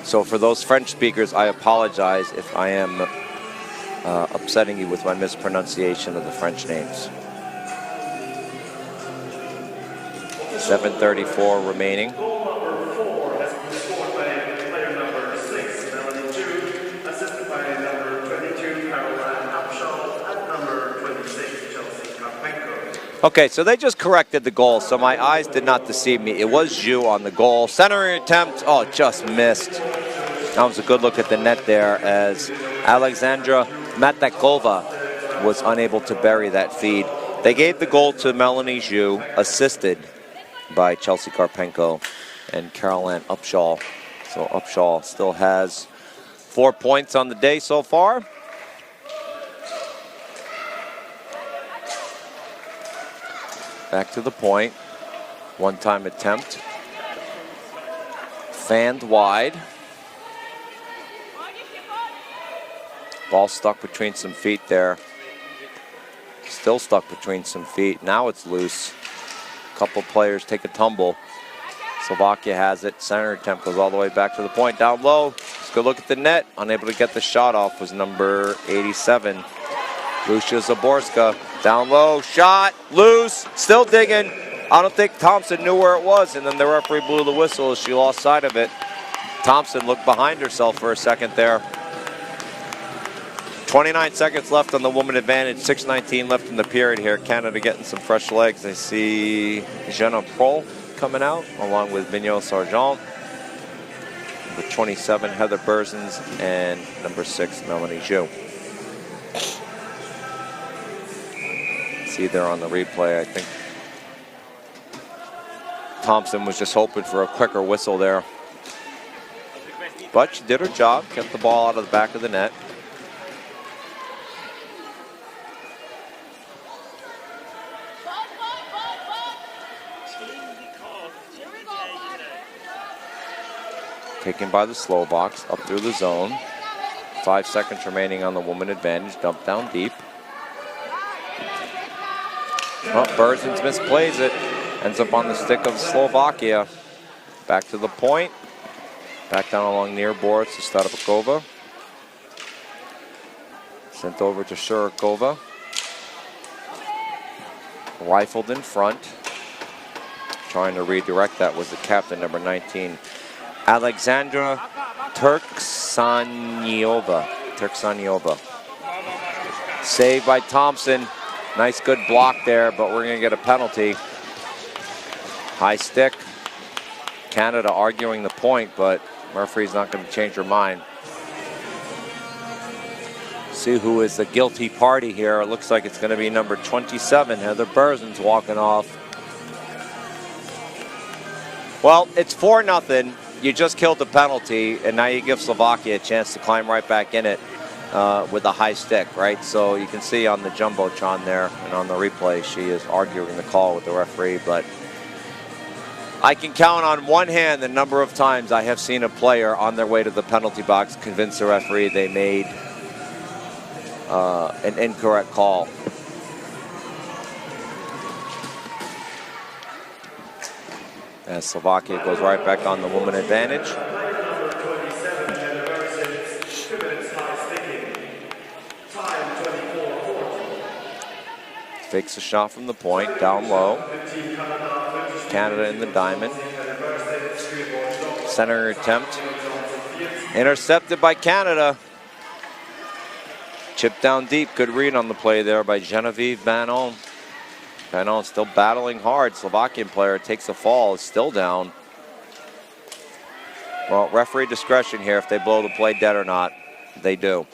So for those French speakers, I apologize if I am upsetting you with my mispronunciation of the French names. 7:34 remaining. Goal number 4 has been scored by player number 6, Melanie Zhu, assisted by number 22, Caroline Upshaw, and number 26, Chelsea Karpenko. Okay, so they just corrected the goal, so my eyes did not deceive me. It was Zhu on the goal. Centering attempt, oh, just missed. That was a good look at the net there as Alexandra Matakova was unable to bury that feed. They gave the goal to Melanie Zhu, assisted by Chelsea Karpenko and Caroline Upshaw. So Upshaw still has 4 points on the day so far. Back to the point. One-time attempt. Fanned wide. Ball stuck between some feet there. Still stuck between some feet. Now it's loose. Couple players take a tumble. Slovakia has it. Center attempt goes all the way back to the point. Down low. Let's go look at the net. Unable to get the shot off was number 87, Lucia Zaborska. Down low. Shot. Loose. Still digging. I don't think Thompson knew where it was, and then the referee blew the whistle as she lost sight of it. Thompson looked behind herself for a second there. 29 seconds left on the woman advantage. 6:19 left in the period here. Canada getting some fresh legs. I see Jenna Prohl coming out along with Mignot Sargent. Number 27, Heather Berzins, and number 6, Melanie Zhu. See there on the replay, I think Thompson was just hoping for a quicker whistle there. But she did her job, kept the ball out of the back of the net. Taken by the Slovaks, up through the zone. 5 seconds remaining on the woman advantage. Dump down deep. Oh, Berzins misplays it. Ends up on the stick of Slovakia. Back to the point. Back down along near boards to Starapakova. Sent over to Shurikova. Rifled in front. Trying to redirect that was the captain, number 19. Alexandra Turksanyova. Turksaniova. Saved by Thompson. Nice good block there, but we're going to get a penalty. High stick. Canada arguing the point, but referee's not going to change her mind. See who is the guilty party here. It looks like it's going to be number 27, Heather Berzin's walking off. Well, it's 4-0. You just killed the penalty, and now you give Slovakia a chance to climb right back in it with a high stick, right? So you can see on the Jumbotron there and on the replay, she is arguing the call with the referee, but I can count on one hand the number of times I have seen a player on their way to the penalty box convince the referee they made an incorrect call. As Slovakia goes right back on the woman advantage. Fakes a shot from the point, down low. Canada in the diamond. Center attempt. Intercepted by Canada. Chip down deep. Good read on the play there by Genevieve Banon. Banon still battling hard. Slovakian player takes a fall. Is still down. Well, referee discretion here if they blow the play dead or not. They do.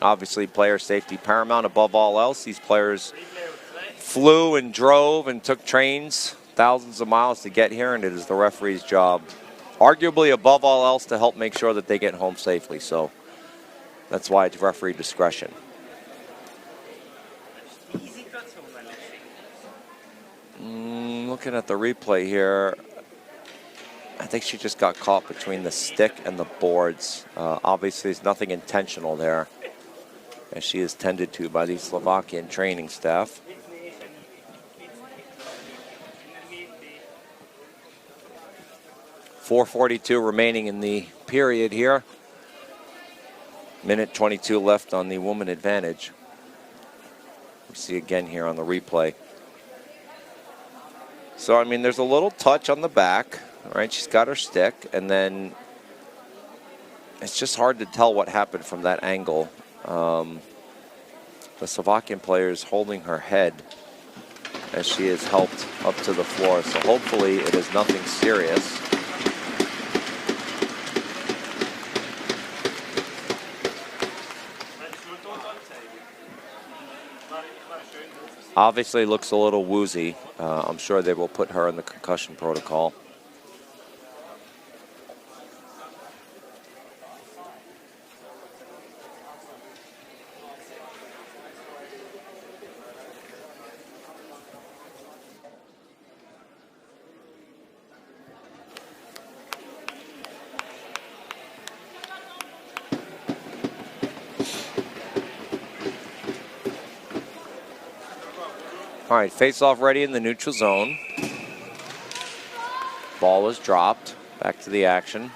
Obviously, player safety paramount above all else. These players flew and drove and took trains thousands of miles to get here, and it is the referee's job, arguably above all else, to help make sure that they get home safely. So that's why it's referee discretion. Looking at the replay here, I think she just got caught between the stick and the boards. Obviously, there's nothing intentional there, as she is tended to by the Slovakian training staff. .442 remaining in the period here. Minute 22 left on the woman advantage. We see again here on the replay. So, I mean, there's a little touch on the back, right? She's got her stick, and then it's just hard to tell what happened from that angle. The Slovakian player is holding her head as she is helped up to the floor. So hopefully it is nothing serious. Obviously looks a little woozy. I'm sure they will put her in the concussion protocol. All right, face-off ready in the neutral zone. Ball is dropped. Back to the action.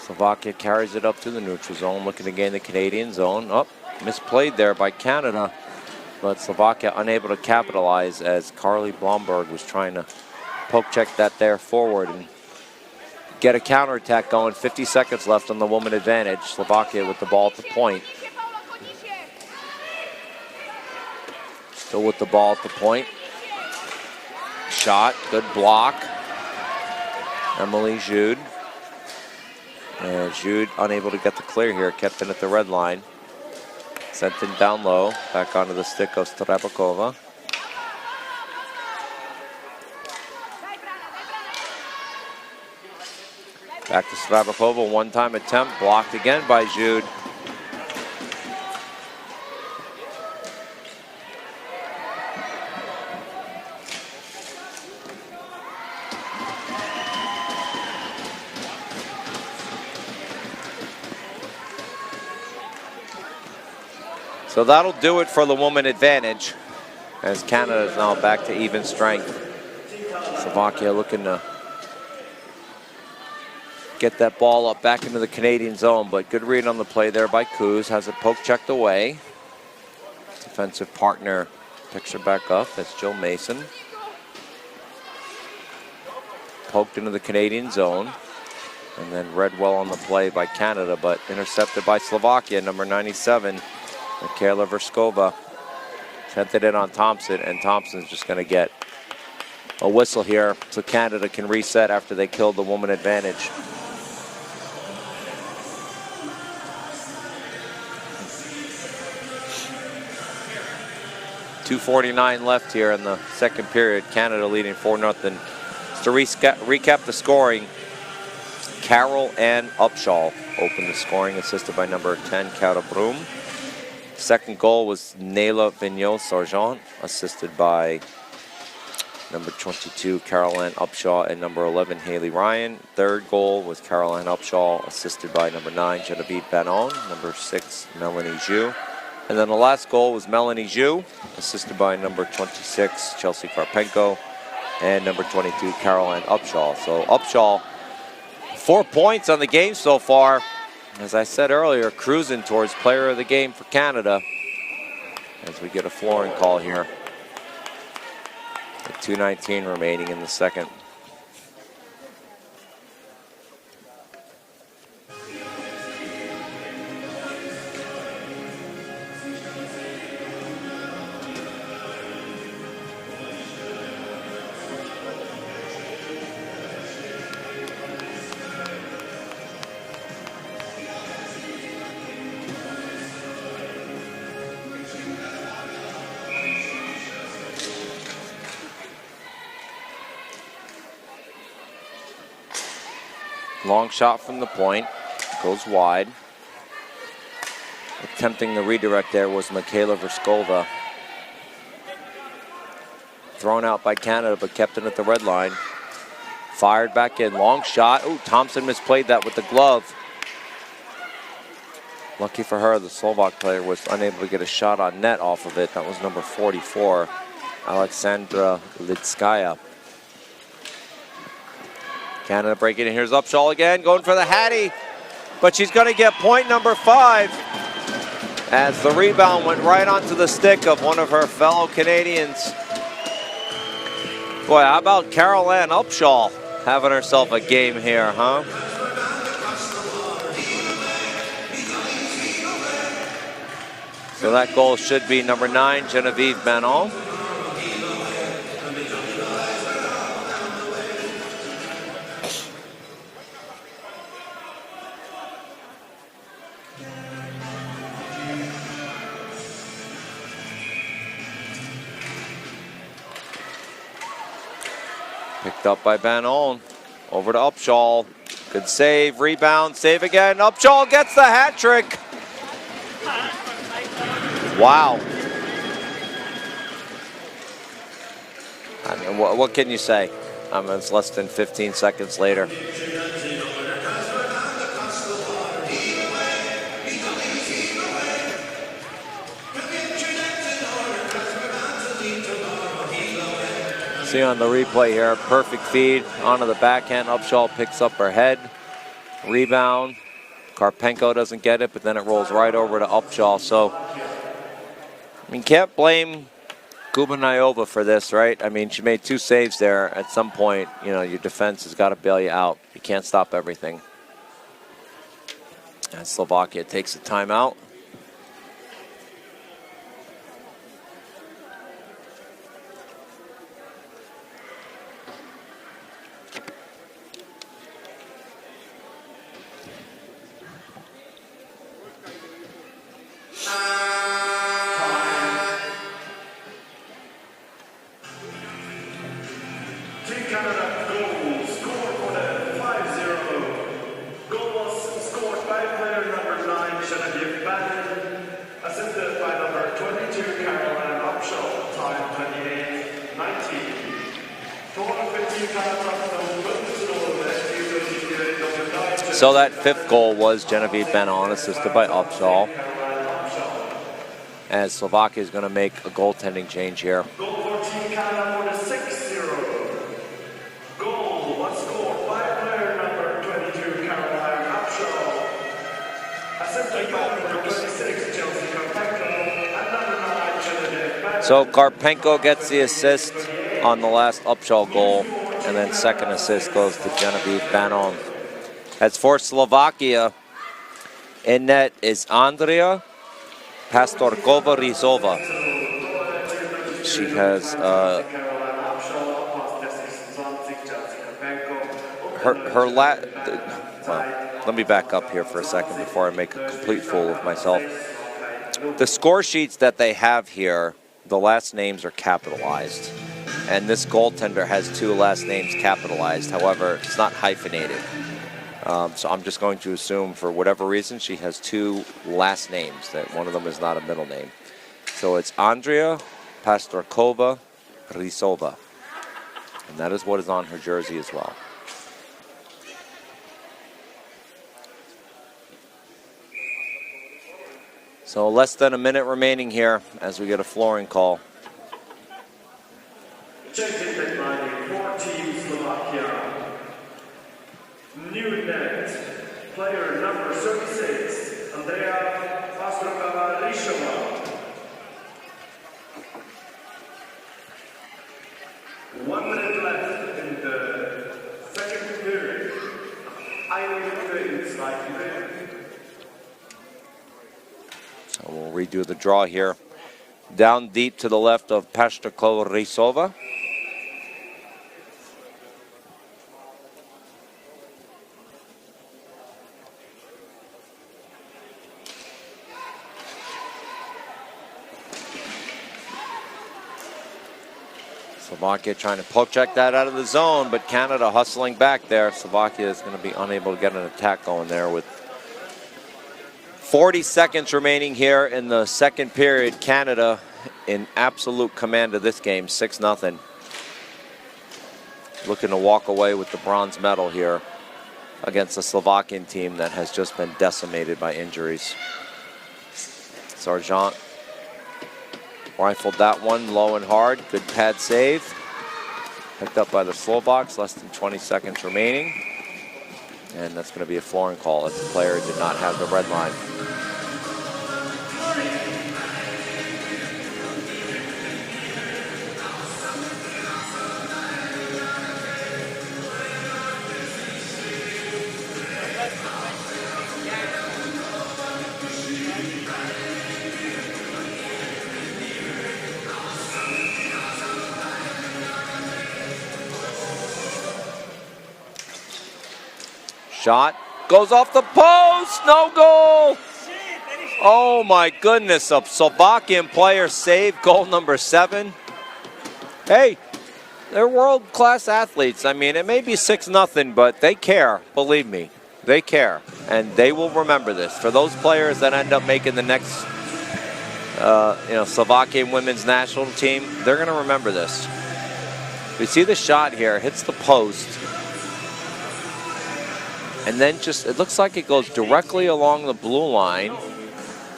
Slovakia carries it up to the neutral zone, looking to gain the Canadian zone. Oh, misplayed there by Canada, but Slovakia unable to capitalize as Carly Blomberg was trying to poke check that there forward and get a counterattack going. 50 seconds left on the woman advantage. Slovakia with the ball at the point. Still with the ball at the point. Shot, good block. Emily Jude. And Jude unable to get the clear here, kept in at the red line. Sent in down low, back onto the stick of Strabakova. Back to Strabakova, one-time attempt, blocked again by Jude. So that'll do it for the woman advantage, as Canada is now back to even strength. Slovakia looking to get that ball up back into the Canadian zone, but good read on the play there by Kuz. Has it poke checked away. Defensive partner Picks her back up. That's Jill Mason. Poked into the Canadian zone. And then read well on the play by Canada, but intercepted by Slovakia, number 97, Michaela Verskova. Sent it in on Thompson, and Thompson's just going to get a whistle here so Canada can reset after they killed the woman advantage. .249 left here in the second period. Canada leading 4-0. To recap the scoring, Carol Ann Upshaw opened the scoring, assisted by number 10, Cara Broom. Second goal was Nela Vigneault-Sargent, assisted by number 22, Carol Ann Upshaw, and number 11, Haley Ryan. Third goal was Carol Ann Upshaw, assisted by number 9, Genevieve Banon, number 6, Melanie Zhu. And then the last goal was Melanie Zhu, assisted by number 26, Chelsea Karpenko, and number 22, Carol Ann Upshaw. So Upshaw, 4 points on the game so far. As I said earlier, cruising towards player of the game for Canada as we get a flooring call here. With 2:19 remaining in the second. Long shot from the point, goes wide. Attempting the redirect there was Michaela Verskova. Thrown out by Canada, but kept it at the red line. Fired back in, long shot. Ooh, Thompson misplayed that with the glove. Lucky for her, the Slovak player was unable to get a shot on net off of it. That was number 44, Alexandra Lidskaya. Canada breaking in. Here's Upshaw again, going for the Hattie, but she's going to get point number 5 as the rebound went right onto the stick of one of her fellow Canadians. Boy, how about Carol Ann Upshaw having herself a game here, huh? So that goal should be number 9, Genevieve Banon. Picked up by Banon. Over to Upshaw. Good save, rebound, save again. Upshaw gets the hat trick. Wow. I mean, what can you say? I mean, it's less than 15 seconds later. See on the replay here, perfect feed onto the backhand. Upshaw picks up her head. Rebound. Karpenko doesn't get it, but then it rolls right over to Upshaw. So, I mean, can't blame Gubanayova for this, right? I mean, she made 2 saves there. At some point, you know, your defense has got to bail you out. You can't stop everything. And Slovakia takes a timeout. So that 5th goal was Genevieve Banon, assisted by Upshaw. As Slovakia is going to make a goaltending change here. Goal for Team Canada for the 6-0. Goal was scored by player number 22, Caroline Upshaw. Assisted by number 26, Chelsea Karpenko, and number 9, Genevieve Banon. So So Karpenko gets the assist on the last Upshaw goal, and then second assist goes to Genevieve Banon. As for Slovakia, in net is Andrea Pastorkova-Rizova. She has well, let me back up here for a second before I make a complete fool of myself. The score sheets that they have here, the last names are capitalized. And this goaltender has 2 last names capitalized. However, it's not hyphenated. So I'm just going to assume for whatever reason she has 2 last names, that one of them is not a middle name. So it's Andrea Pastorkova-Rizova. And that is what is on her jersey as well. So less than a minute remaining here as we get a flooring call. Checking net lining for Team Slovakia. New net, player number 36, Andrea Pastorkova-Rizova. 1 minute left in the second period. So we'll redo the draw here. Down deep to the left of Pastorkova-Rizova. Slovakia trying to poke check that out of the zone, but Canada hustling back there. Slovakia is going to be unable to get an attack going there with 40 seconds remaining here in the second period. Canada in absolute command of this game, 6-0. Looking to walk away with the bronze medal here against the Slovakian team that has just been decimated by injuries. Sargent rifled that one low and hard. Good pad save. Picked up by the Slovaks. Less than 20 seconds remaining. And that's going to be a flooring call if the player did not have the red line. Shot goes off the post, no goal. Oh my goodness, a Slovakian player saved goal number 7. Hey, they're world-class athletes. I mean, it may be 6-0, but they care, believe me. They care, and they will remember this. For those players that end up making the next Slovakian women's national team, they're going to remember this. We see the shot here, hits the post. And then it looks like it goes directly along the blue line.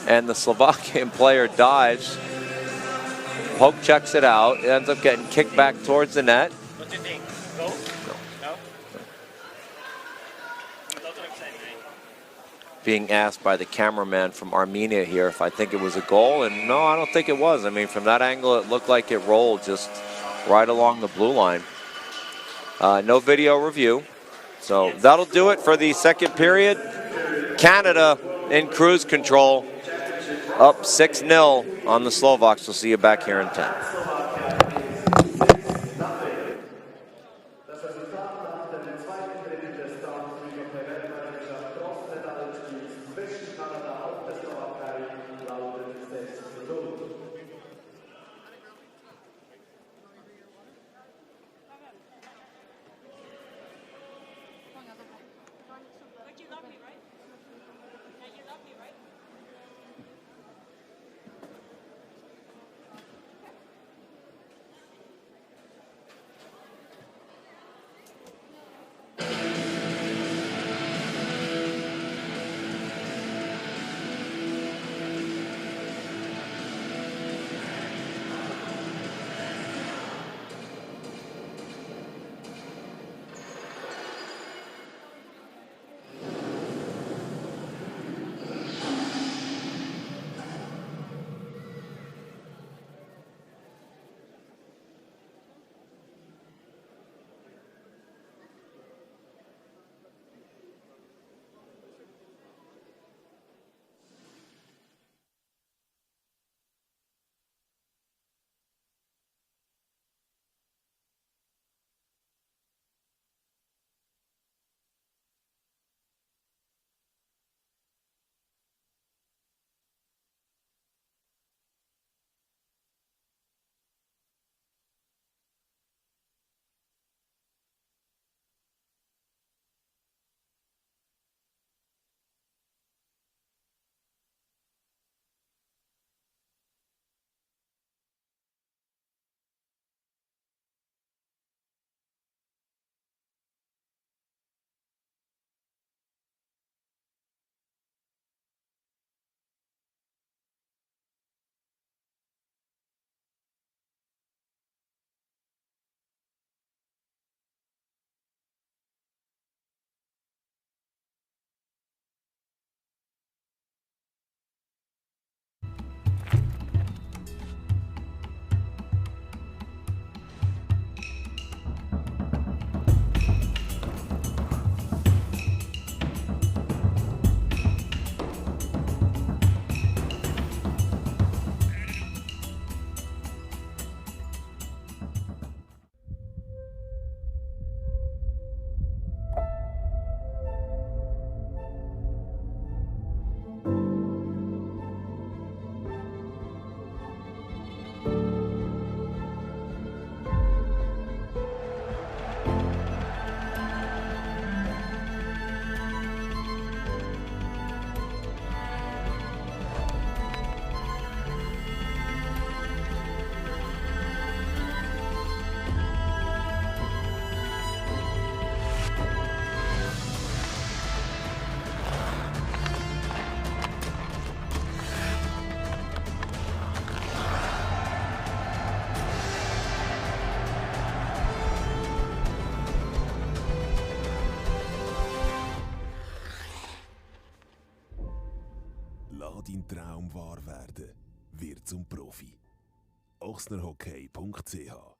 And the Slovakian player dives. Poke checks it out. It ends up getting kicked back towards the net. What do you think? Goal? No? Being asked by the cameraman from Armenia here if I think it was a goal. And no, I don't think it was. I mean, from that angle, it looked like it rolled just right along the blue line. No video review. So that'll do it for the second period. Canada in cruise control, up 6-0 on the Slovaks. We'll see you back here in 10. dein Traum wahr werden. Wird zum Profi. ochsnerhockey.ch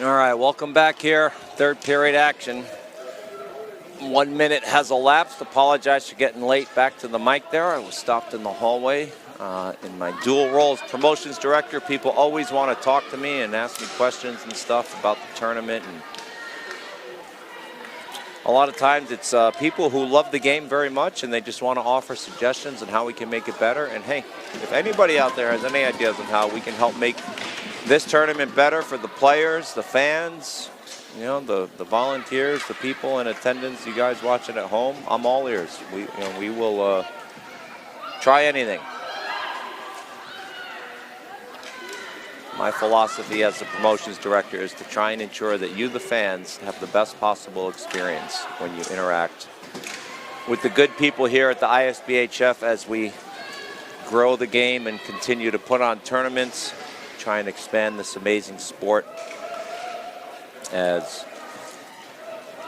All right, welcome back here. Third period action. 1 minute has elapsed. Apologize for getting late back to the mic there. I was stopped in the hallway in my dual role as promotions director. People always want to talk to me and ask me questions and stuff about the tournament. And a lot of times it's people who love the game very much and they just want to offer suggestions on how we can make it better. And hey, if anybody out there has any ideas on how we can help make this tournament better for the players, the fans, you know, the volunteers, the people in attendance, you guys watching at home, I'm all ears. We will try anything. My philosophy as the promotions director is to try and ensure that you, the fans, have the best possible experience when you interact with the good people here at the ISBHF as we grow the game and continue to put on tournaments, try and expand this amazing sport. As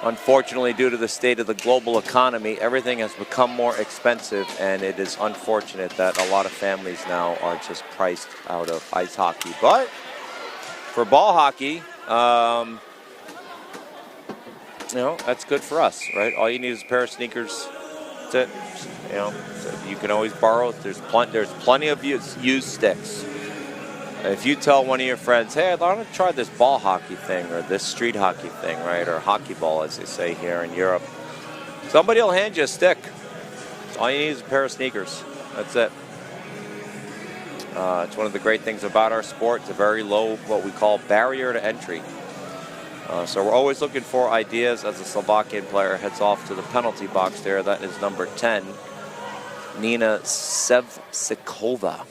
unfortunately, due to the state of the global economy, everything has become more expensive, and it is unfortunate that a lot of families now are just priced out of ice hockey. But for ball hockey, you know, that's good for us, right? All you need is a pair of sneakers. That's it. You know, so you can always borrow. There's plenty of used sticks. If you tell one of your friends, hey, I want to try this ball hockey thing or this street hockey thing, right, or hockey ball, as they say here in Europe, somebody will hand you a stick. All you need is a pair of sneakers. That's it. It's one of the great things about our sport. It's a very low, what we call, barrier to entry. So we're always looking for ideas as a Slovakian player heads off to the penalty box there. That is number 10, Nina Sevcikova.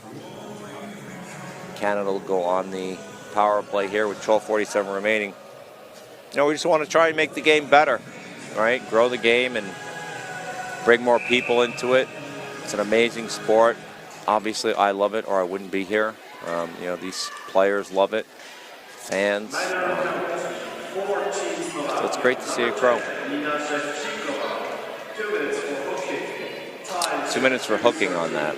Canada will go on the power play here with 12:47 remaining. You know, we just want to try and make the game better, right? Grow the game and bring more people into it. It's an amazing sport. Obviously, I love it or I wouldn't be here. You know, these players love it, fans. So it's great to see it grow. 2 minutes for hooking on that.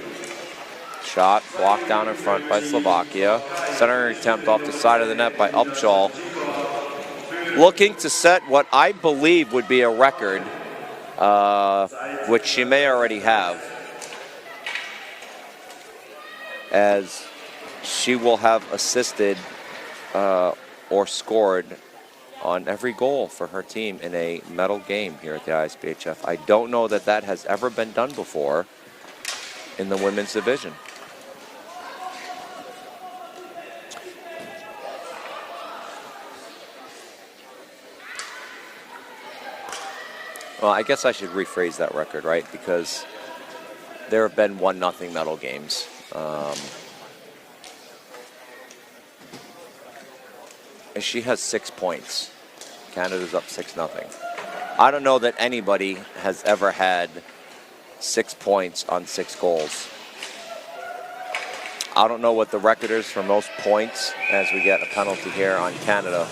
Shot blocked down in front by Slovakia. Centering attempt off the side of the net by Upshaw. Looking to set what I believe would be a record, which she may already have, as she will have assisted or scored on every goal for her team in a medal game here at the ISBHF. I don't know that that has ever been done before in the women's division. Well, I guess I should rephrase that record, right? Because there have been 1-0 medal games. And she has 6 points. Canada's up 6-0. I don't know that anybody has ever had 6 points on 6 goals. I don't know what the record is for most points as we get a penalty here on Canada.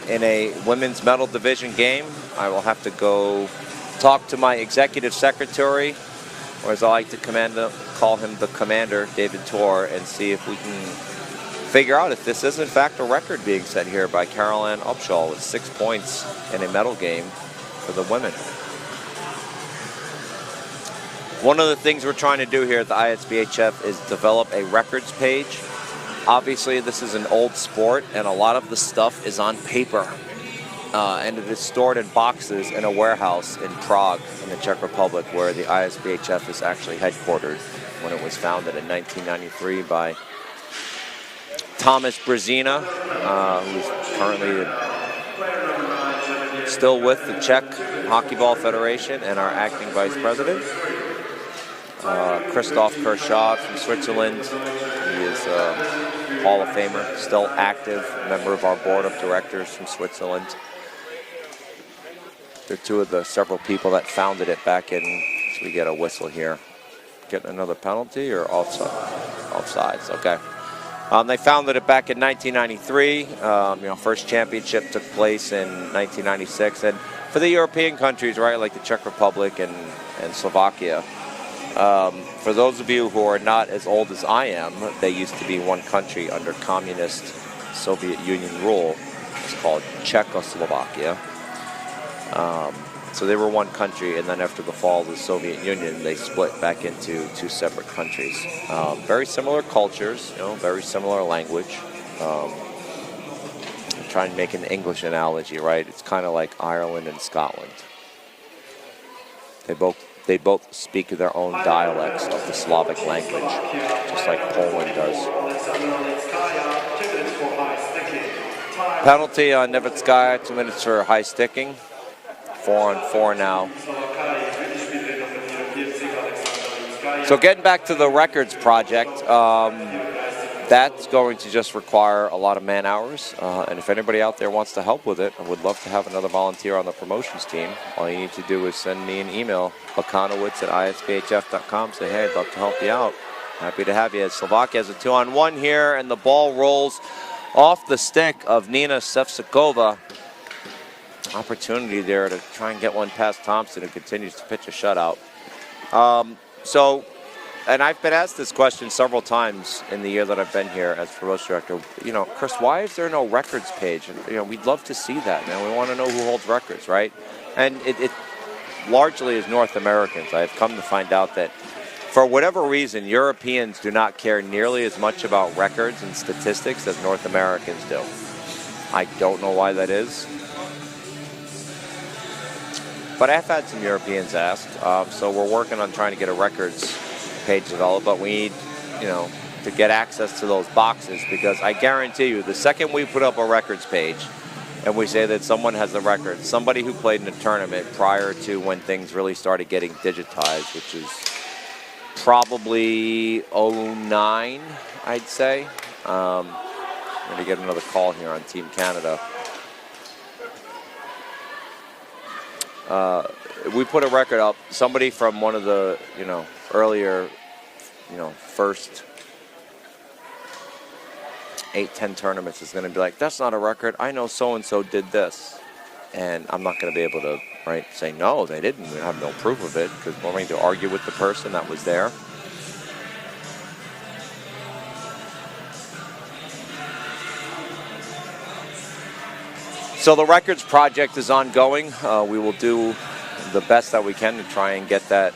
In a women's medal division game, I will have to go talk to my executive secretary, or as I like to call him, the commander, David Torr, and see if we can figure out if this is in fact a record being set here by Caroline Upshaw with 6 points in a medal game for the women. One of the things we're trying to do here at the ISBHF is develop a records page. Obviously, this is an old sport, and a lot of the stuff is on paper. And it is stored in boxes in a warehouse in Prague, in the Czech Republic, where the ISBHF is actually headquartered when it was founded in 1993 by Thomas Brzezina, who's currently still with the Czech Hockey Ball Federation and our acting vice president. Christoph Kershaw from Switzerland. He is a Hall of Famer, still active, member of our board of directors from Switzerland. They're two of the several people that founded it back in, so we get a whistle here. Getting another penalty or offside? Offsides, okay. They founded it back in 1993. First championship took place in 1996. And for the European countries, right, like the Czech Republic and Slovakia, for those of you who are not as old as I am, they used to be one country under communist Soviet Union rule. It's called Czechoslovakia. So they were one country, and then after the fall of the Soviet Union, they split back into two separate countries. Very similar cultures, very similar language. I'm trying to make an English analogy, right? It's kind of like Ireland and Scotland. They both speak their own dialects of the Slavic language, just like Poland does. Penalty on Nevitskaya, 2 minutes for high sticking. 4-on-4 now. So getting back to the records project, that's going to just require a lot of man hours. And if anybody out there wants to help with it, I would love to have another volunteer on the promotions team. All you need to do is send me an email, bakanowitz@isbhf.com. Say, hey, I'd love to help you out. Happy to have you. Slovakia has a 2-on-1 here, and the ball rolls off the stick of Nina Sevcikova. Opportunity there to try and get one past Thompson, who continues to pitch a shutout. And I've been asked this question several times in the year that I've been here as promotion director. Chris, why is there no records page? And we'd love to see that, man. We want to know who holds records, right? And it largely is North Americans. I've come to find out that for whatever reason, Europeans do not care nearly as much about records and statistics as North Americans do. I don't know why that is. But I've had some Europeans ask, so we're working on trying to get a records page developed, but we need, to get access to those boxes, because I guarantee you, the second we put up a records page and we say that someone has a record, somebody who played in a tournament prior to when things really started getting digitized, which is probably 09, I'd say. I'm going to get another call here on Team Canada. We put a record up. Somebody from one of the, earlier, first 8-10 tournaments is going to be like, that's not a record. I know so-and-so did this. And I'm not going to be able to, say, no, they didn't. We have no proof of it, because we're going to argue with the person that was there. So the records project is ongoing. We will do the best that we can to try and get that,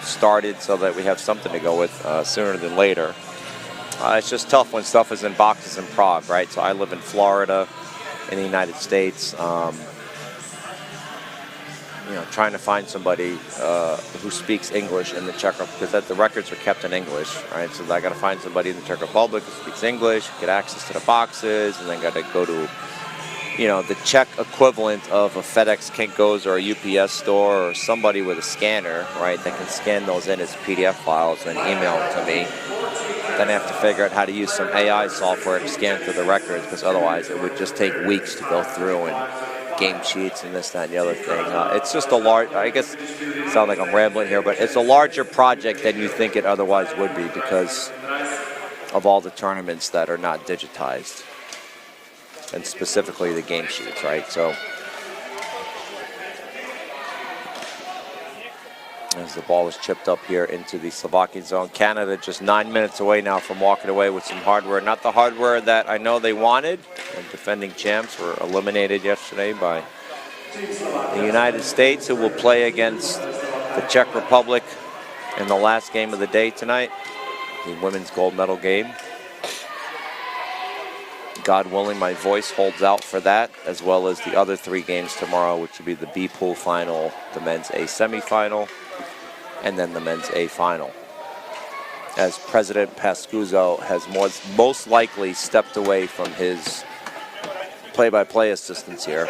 started so that we have something to go with sooner than later. It's just tough when stuff is in boxes in Prague, right? So I live in Florida, in the United States. Trying to find somebody who speaks English in the Czech Republic, because the records are kept in English, right? So I got to find somebody in the Czech Republic who speaks English, get access to the boxes, and then got to go to the Czech equivalent of a FedEx Kinko's or a UPS store, or somebody with a scanner, right, that can scan those in as PDF files and email it to me. Then I have to figure out how to use some AI software to scan through the records, because otherwise it would just take weeks to go through and game sheets and this, that, and the other thing. It's just a large, I guess, it sounds like I'm rambling here, but it's a larger project than you think it otherwise would be, because of all the tournaments that are not digitized. And specifically the game sheets, right? So as the ball is chipped up here into the Slovakian zone, Canada just 9 minutes away now from walking away with some hardware. Not the hardware that I know they wanted. The defending champs were eliminated yesterday by the United States, who will play against the Czech Republic in the last game of the day tonight, the women's gold medal game. God willing, my voice holds out for that, as well as the other 3 games tomorrow, which would be the B pool final, the men's A semifinal, and then the men's A final. As President Pascuzzo has most likely stepped away from his play-by-play assistance here,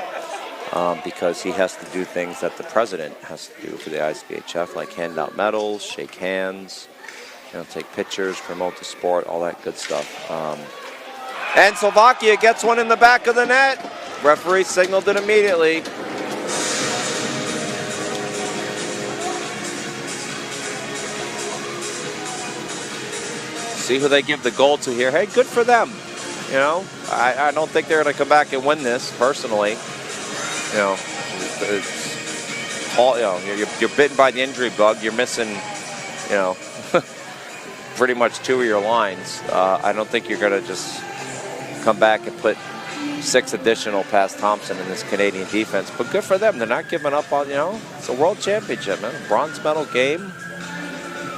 because he has to do things that the president has to do for the ISBHF, like hand out medals, shake hands, take pictures, promote the sport, all that good stuff. And Slovakia gets one in the back of the net. Referee signaled it immediately. See who they give the goal to here. Hey, good for them. I don't think they're going to come back and win this, personally. You're bitten by the injury bug. You're missing, pretty much 2 of your lines. I don't think you're going to just come back and put 6 additional past Thompson in this Canadian defense. But good for them. They're not giving up on, it's a world championship, man. Bronze medal game.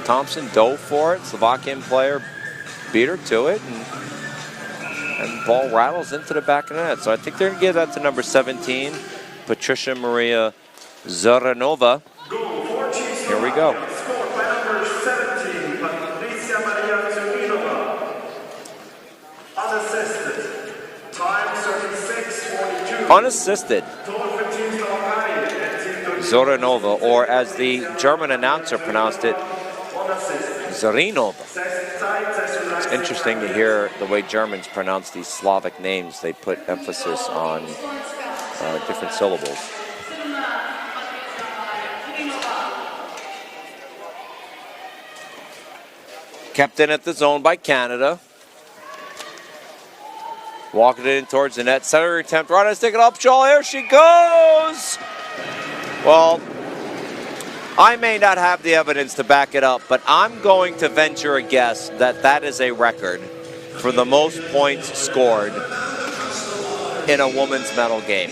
Thompson dove for it. Slovakian player beat her to it. And the ball rattles into the back of the net. So I think they're going to give that to number 17, Patricia Maria Zoranova. Here we go. Unassisted. Zoranova, or as the German announcer pronounced it, Zorinova. It's interesting to hear the way Germans pronounce these Slavic names. They put emphasis on different syllables. Kept in at the zone by Canada. Walking it in towards the net. Center attempt. Right, let's take it up. Shaw, here she goes. Well, I may not have the evidence to back it up, but I'm going to venture a guess that that is a record for the most points scored in a women's medal game.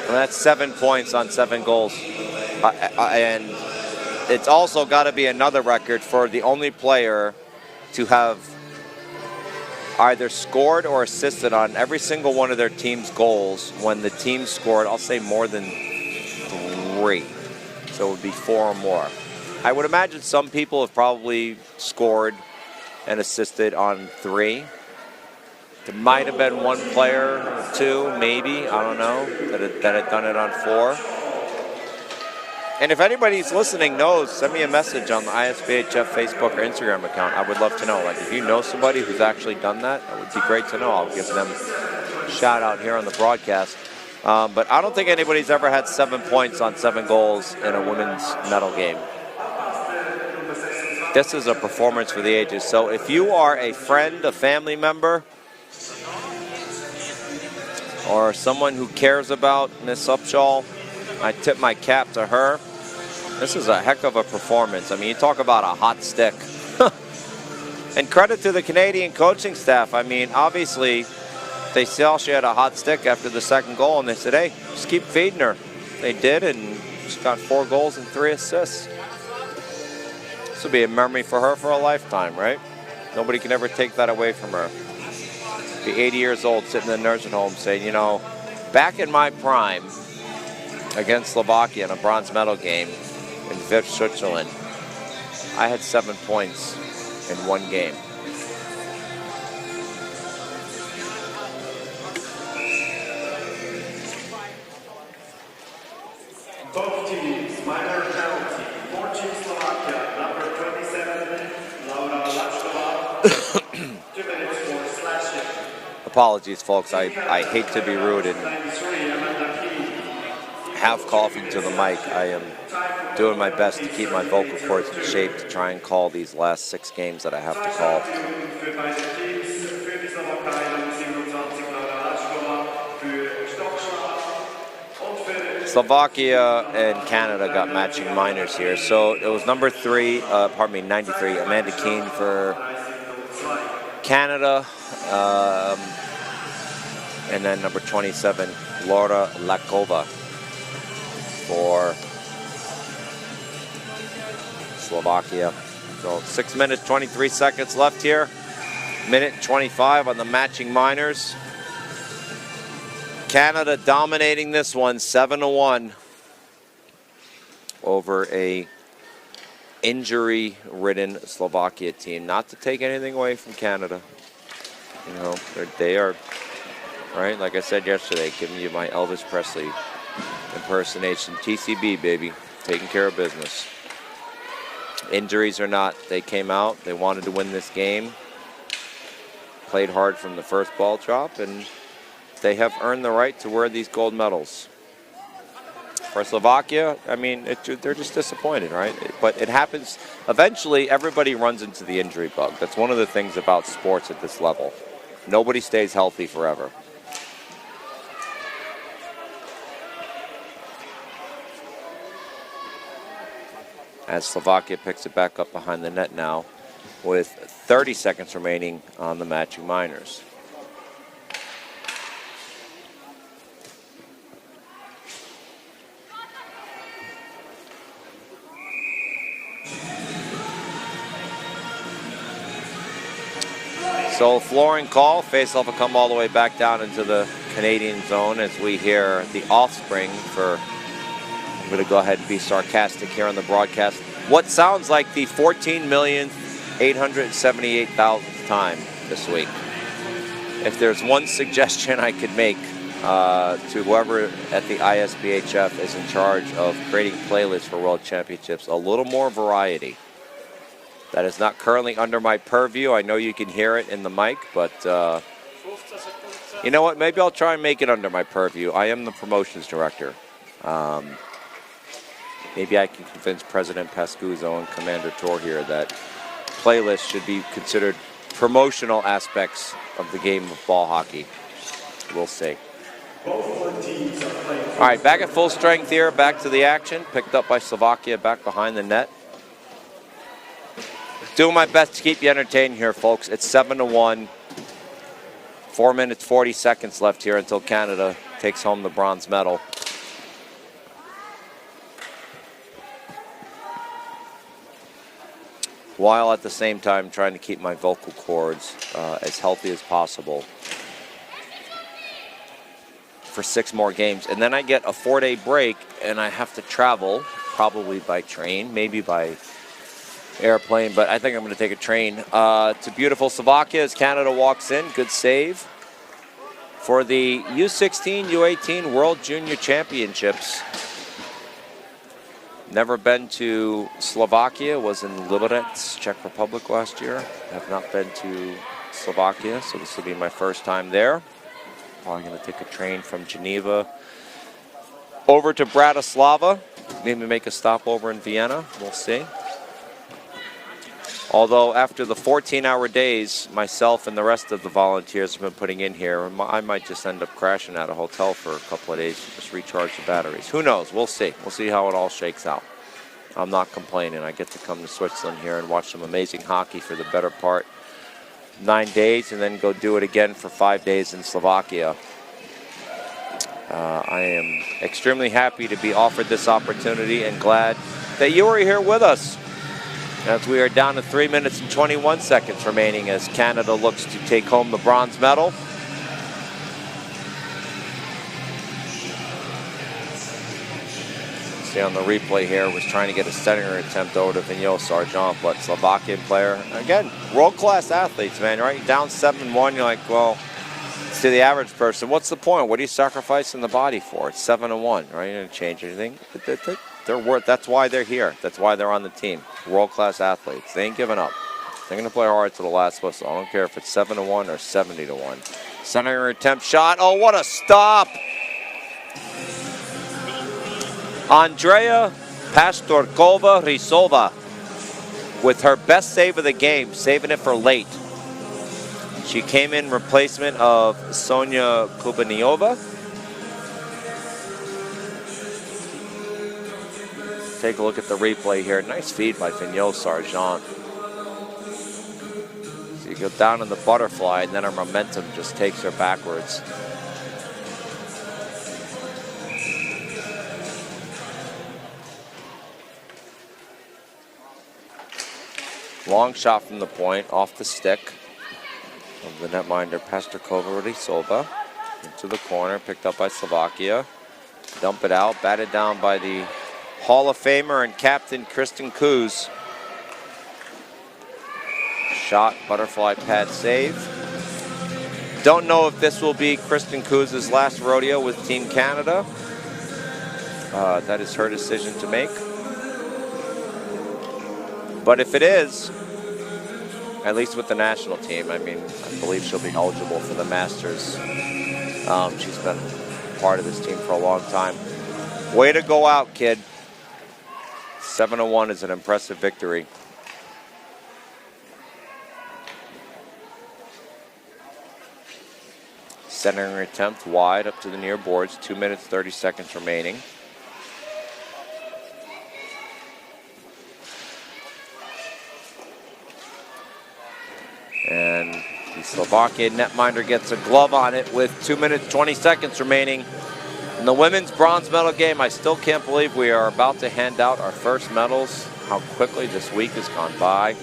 And that's 7 points on 7 goals. And it's also got to be another record for the only player to have either scored or assisted on every single one of their team's goals when the team scored, I'll say, more than 3. So it would be 4 or more. I would imagine some people have probably scored and assisted on 3. There might have been 1 player or 2, maybe, I don't know, that had done it on 4. And if anybody's listening knows, send me a message on the ISBHF Facebook or Instagram account. I would love to know. Like, if you know somebody who's actually done that, it would be great to know. I'll give them a shout out here on the broadcast. But I don't think anybody's ever had 7 points on 7 goals in a women's medal game. This is a performance for the ages. So if you are a friend, a family member, or someone who cares about Miss Upshaw, I tip my cap to her. This is a heck of a performance. I mean, you talk about a hot stick. And credit to the Canadian coaching staff. I mean, obviously, they saw she had a hot stick after the 2nd goal, and they said, hey, just keep feeding her. They did, and she got 4 goals and 3 assists. This will be a memory for her for a lifetime, right? Nobody can ever take that away from her. Be 80 years old, sitting in a nursing home saying, back in my prime, against Slovakia in a bronze medal game in Visp, Switzerland, I had 7 points in 1 game. Both teams, minor penalty. For Team Slovakia, number 27, Laura Lačková. 2 minutes for slashing. Apologies, folks. I hate to be rude and half coughing to the mic. I am doing my best to keep my vocal cords in shape to try and call these last 6 games that I have to call. Slovakia and Canada got matching minors here. So it was number 93, Amanda Keane for Canada. And then number 27, Laura Lakova for Slovakia. So 6 minutes, 23 seconds left here. Minute 25 on the matching minors. Canada dominating this one, 7-1 over a injury-ridden Slovakia team. Not to take anything away from Canada. They are, right, like I said yesterday, giving you my Elvis Presley impersonation. TCB, baby, taking care of business. Injuries or not, they came out, they wanted to win this game, played hard from the first ball drop, and they have earned the right to wear these gold medals. For Slovakia, I mean, they're just disappointed, right? But it happens. Eventually, everybody runs into the injury bug. That's one of the things about sports at this level. Nobody stays healthy forever. As Slovakia picks it back up behind the net now. with 30 seconds remaining on the matching minors. So flooring call, face-off will come all the way back down into the Canadian zone as we hear the offspring for, I'm going to go ahead and be sarcastic here on the broadcast, what sounds like the 14,878,000th time this week. If there's one suggestion I could make to whoever at the ISBHF is in charge of creating playlists for World Championships, a little more variety. That is not currently under my purview. I know you can hear it in the mic, but you know what? Maybe I'll try and make it under my purview. I am the promotions director. Maybe I can convince President Pascuzzo and Commander Tor here that playlists should be considered promotional aspects of the game of ball hockey. We'll see. All right, back at full strength here. Back to the action. Picked up by Slovakia back behind the net. Doing my best to keep you entertained here, folks. It's 7-1. 4 minutes, 40 seconds left here until Canada takes home the bronze medal. While at the same time trying to keep my vocal cords as healthy as possible for 6 more games. And then I get a 4-day break and I have to travel, probably by train, maybe by airplane, but I think I'm going to take a train to beautiful Slovakia as Canada walks in. Good save for the U16, U18 World Junior Championships. Never been to Slovakia, was in Liberec, Czech Republic last year. Have not been to Slovakia, so this will be my first time there. Probably going to take a train from Geneva over to Bratislava. Maybe make a stop over in Vienna. We'll see. Although after the 14-hour days, myself and the rest of the volunteers have been putting in here, I might just end up crashing at a hotel for a couple of days to just recharge the batteries. Who knows? We'll see. We'll see how it all shakes out. I'm not complaining. I get to come to Switzerland here and watch some amazing hockey for the better part 9 days and then go do it again for 5 days in Slovakia. I am extremely happy to be offered this opportunity and glad that you are here with us. As we are down to 3 minutes and 21 seconds remaining as Canada looks to take home the bronze medal. See on the replay here, was trying to get a centering attempt over to Vigneault Sargent, but Slovakian player, again, world-class athletes, man, right? Down 7-1, you're like, well, to the average person, what's the point? What are you sacrificing the body for? It's 7-1, right? You didn't change anything. That's why they're here. That's why they're on the team. World-class athletes. They ain't giving up. They're going to play hard to the last whistle. I don't care if it's 7-1 or 70-1. Centering attempt shot. Oh, what a stop! Andrea Pastorkova-Rysova with her best save of the game, saving it for late. She came in replacement of Sonia Kubaniova. Take a look at the replay here. Nice feed by Vigneault Sargent. So you go down in the butterfly, and then her momentum just takes her backwards. Long shot from the point, off the stick of the netminder Pastorkova-Rysova. Into the corner, picked up by Slovakia. Dump it out, batted down by the Hall of Famer and captain Kristen Kuz. Shot, butterfly pad save. Don't know if this will be Kristen Kuz's last rodeo with Team Canada. That is her decision to make. But if it is, at least with the national team, I mean, I believe she'll be eligible for the Masters. She's been part of this team for a long time. Way to go out, kid. 7-1 is an impressive victory. Centering attempt wide up to the near boards. 2 minutes, 30 seconds remaining. The Slovakian netminder gets a glove on it with 2 minutes, 20 seconds remaining. In the women's bronze medal game, I still can't believe we are about to hand out our first medals. How quickly this week has gone by.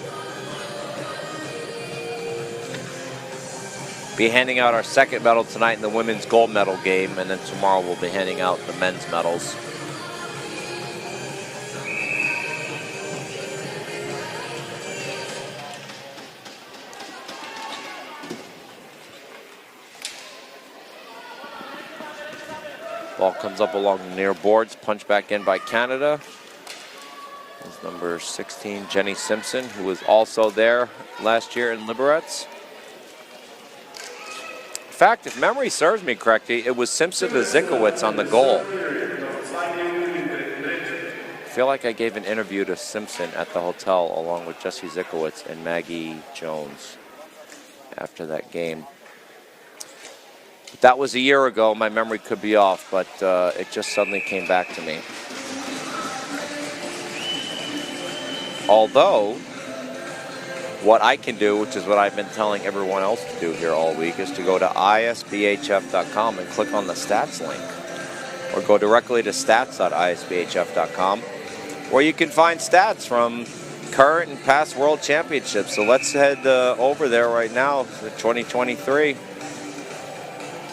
Be handing out our second medal tonight in the women's gold medal game, and then tomorrow we'll be handing out the men's medals. Ball comes up along the near boards, punched back in by Canada. There's number 16, Jenny Simpson, who was also there last year in Liberec. In fact, if memory serves me correctly, it was Simpson to Zikowicz on the goal. I feel like I gave an interview to Simpson at the hotel along with Jesse Zikowicz and Maggie Jones after that game. That was a year ago. My memory could be off, but it just suddenly came back to me. Although, what I can do, which is what I've been telling everyone else to do here all week, is to go to ISBHF.com and click on the stats link. Or go directly to stats.isbhf.com, where you can find stats from current and past world championships. So let's head over there right now to 2023.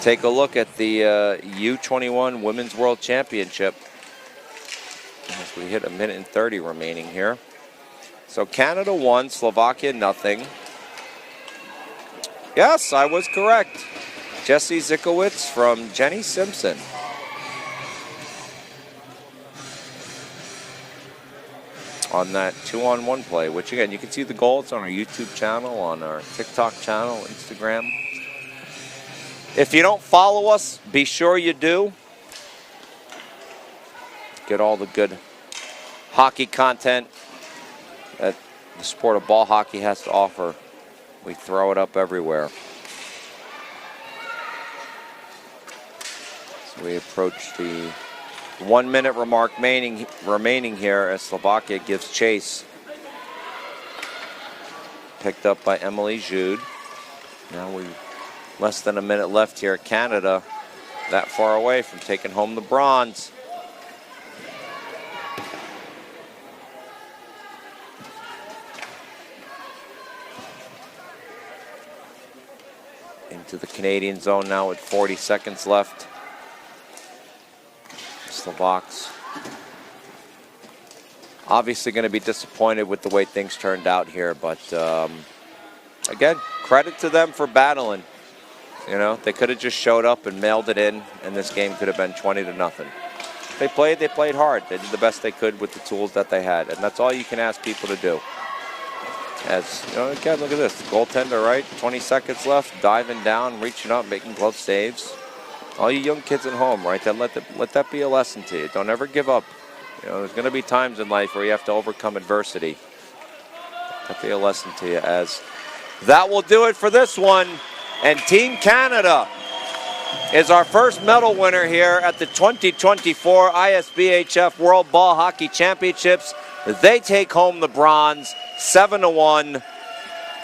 Take a look at the U21 Women's World Championship. As we hit 1:30 remaining here. So Canada won, Slovakia nothing. Yes, I was correct. Jesse Zikowicz from Jenny Simpson. On that 2-on-1 play, which again, you can see the goal. It's on our YouTube channel, on our TikTok channel, Instagram. If you don't follow us, be sure you do. Get all the good hockey content that the sport of ball hockey has to offer. We throw it up everywhere. So we approach the 1 minute remark remaining here as Slovakia gives chase. Picked up by Emily Jude. Now we less than a minute left here. Canada that far away from taking home the bronze. Into the Canadian zone now with 40 seconds left. Slovaks obviously going to be disappointed with the way things turned out here, but again, credit to them for battling. You know, they could have just showed up and mailed it in, and this game could have been 20-0. They played hard. They did the best they could with the tools that they had, and that's all you can ask people to do. As you know, again, look at this. Goaltender, right? 20 seconds left, diving down, reaching up, making glove saves. All you young kids at home, right? Then let that be a lesson to you. Don't ever give up. You know, there's going to be times in life where you have to overcome adversity. Let that be a lesson to you. As that will do it for this one. And Team Canada is our first medal winner here at the 2024 ISBHF World Ball Hockey Championships. They take home the bronze, 7-1.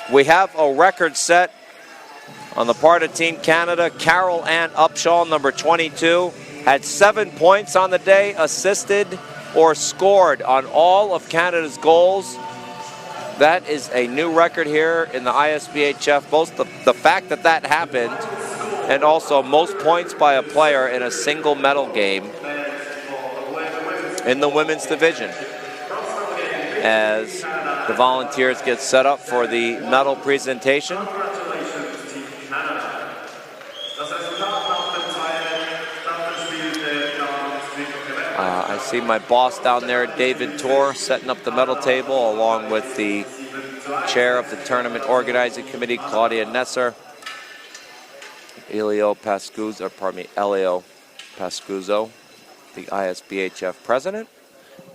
We have a record set on the part of Team Canada. Carol Ann Upshaw, number 22, had 7 points on the day, assisted or scored on all of Canada's goals. That is a new record here in the ISBHF. Both the fact that that happened and also most points by a player in a single medal game in the women's division. As the volunteers get set up for the medal presentation. I see my boss down there, David Torr, setting up the medal table along with the chair of the tournament organizing committee, Claudia Nesser, Elio Pascuzzo, the ISBHF president.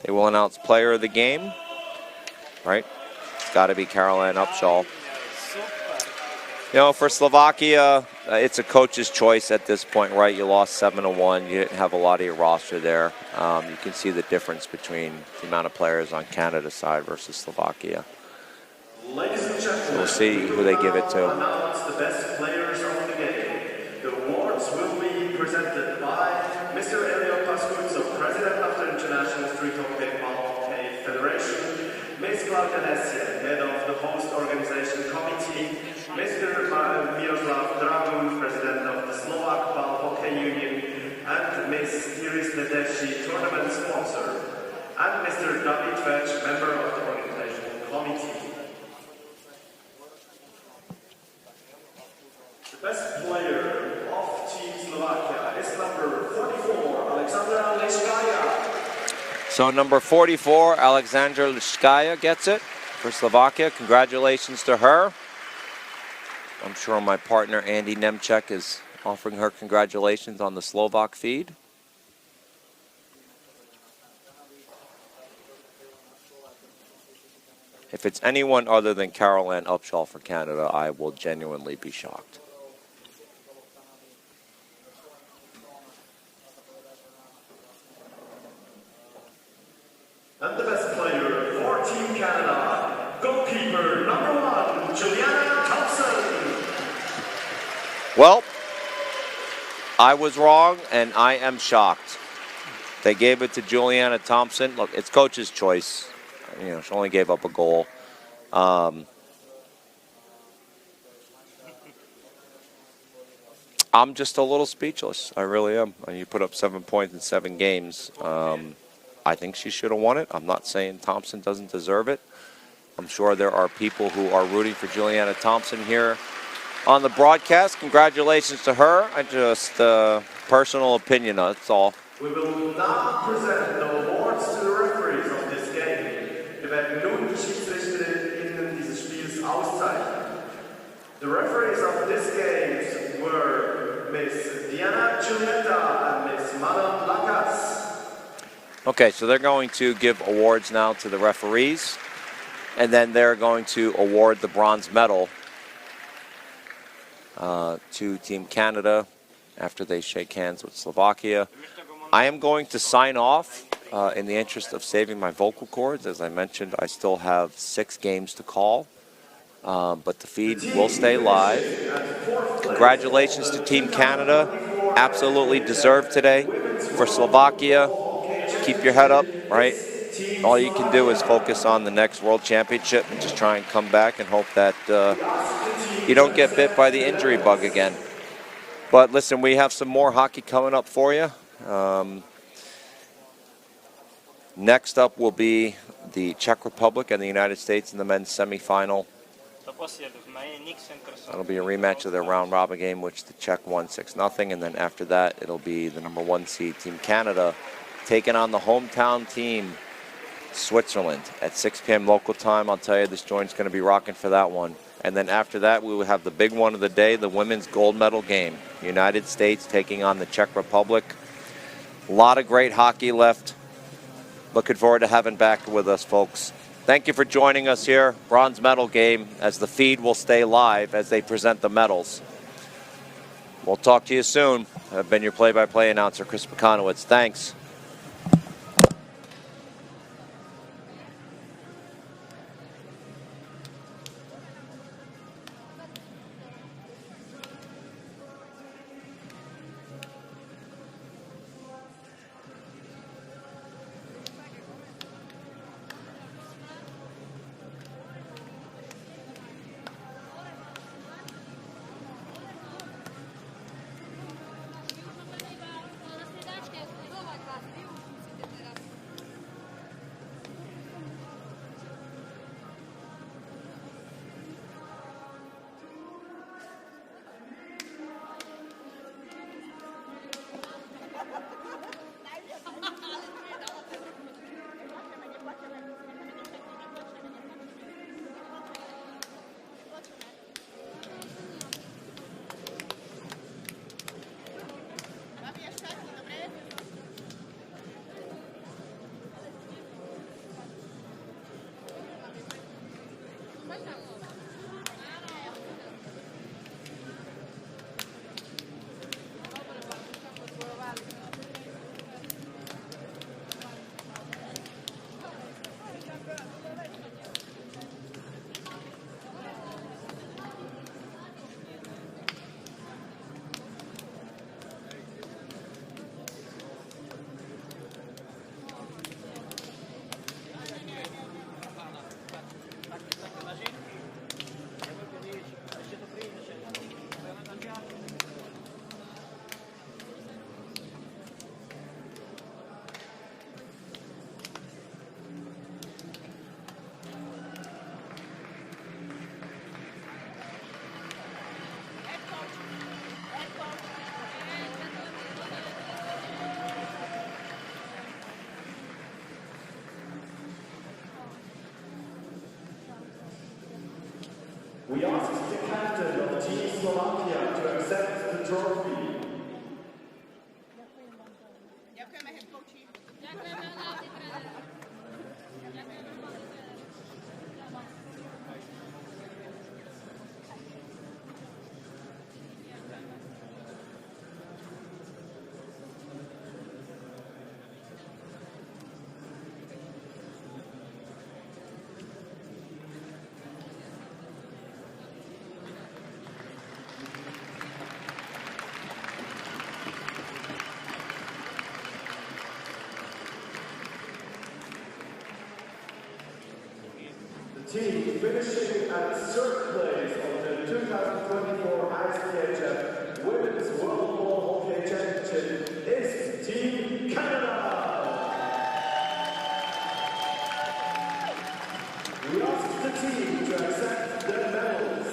They will announce player of the game, right? It's got to be Carol Ann Upshaw. You know, for Slovakia, it's a coach's choice at this point, right? You lost 7-1. You didn't have a lot of your roster there. You can see the difference between the amount of players on Canada's side versus Slovakia. So we'll see who they give it to. announce the best players of the game. The awards will be presented by Mr. Elio Pascuzzo, President of the International Street Hockey Federation, Ms. Claudia Nessie, Head of the Host Organization Committee, Mr. Miroslav Dragun, President of the Slovak Ball Hockey Union, and Ms. Iris Nedeshi, Tournament Sponsor, and Mr. David Vetch, Member of the Organizational Committee. The best player of Team Slovakia is number 44, Alexandra Leskaya. So number 44, Alexandra Leskaya gets it for Slovakia. Congratulations to her. I'm sure my partner Andy Nemchek is offering her congratulations on the Slovak feed. If it's anyone other than Carol Ann Upshaw for Canada, I will genuinely be shocked. And the best player for Team Canada, goalkeeper number 1, Juliana Thompson. Well, I was wrong, and I am shocked. They gave it to Juliana Thompson. Look, it's coach's choice. You know, she only gave up a goal. I'm just a little speechless. I really am. You put up 7 points in 7 games. I think she should have won it. I'm not saying Thompson doesn't deserve it. I'm sure there are people who are rooting for Juliana Thompson here on the broadcast. Congratulations to her. I just, personal opinion, that's all. We will now present the awards to the referees of this game. Wir werden nun die SchiedsrichterInnen dieses Spiels auszeichnen. The referees of this game were Miss Diana Giulietta and Miss Manon Lacas. Okay, so they're going to give awards now to the referees, and then they're going to award the bronze medal to Team Canada after they shake hands with Slovakia. I am going to sign off in the interest of saving my vocal cords. As I mentioned, I still have 6 games to call, but the feed will stay live. Congratulations to Team Canada. Absolutely deserved today. For Slovakia, keep your head up, right? All you can do is focus on the next World Championship and just try and come back and hope that you don't get bit by the injury bug again. But listen, we have some more hockey coming up for you. Next up will be the Czech Republic and the United States in the men's semifinal. That'll be a rematch of their round-robin game, which the Czech won 6-0. And then after that, it'll be the number 1 seed, Team Canada, taking on the hometown team, Switzerland, at 6 p.m. local time. I'll tell you, this joint's going to be rocking for that one. And then after that, we will have the big one of the day, the women's gold medal game. United States taking on the Czech Republic. A lot of great hockey left. Looking forward to having back with us, folks. Thank you for joining us here. Bronze medal game, as the feed will stay live as they present the medals. We'll talk to you soon. I've been your play-by-play announcer, Chris Pekanowitz. Thanks. captain of Team Slovakia to accept the trophy. Ďakujeme head coachi. Ďakujeme hlavný tréner. Ďakujeme hlavný tréner. Team finishing at third place of the 2024 ISBHF Women's World Ball Hockey Championship is Team Canada. We ask the team to accept their medals.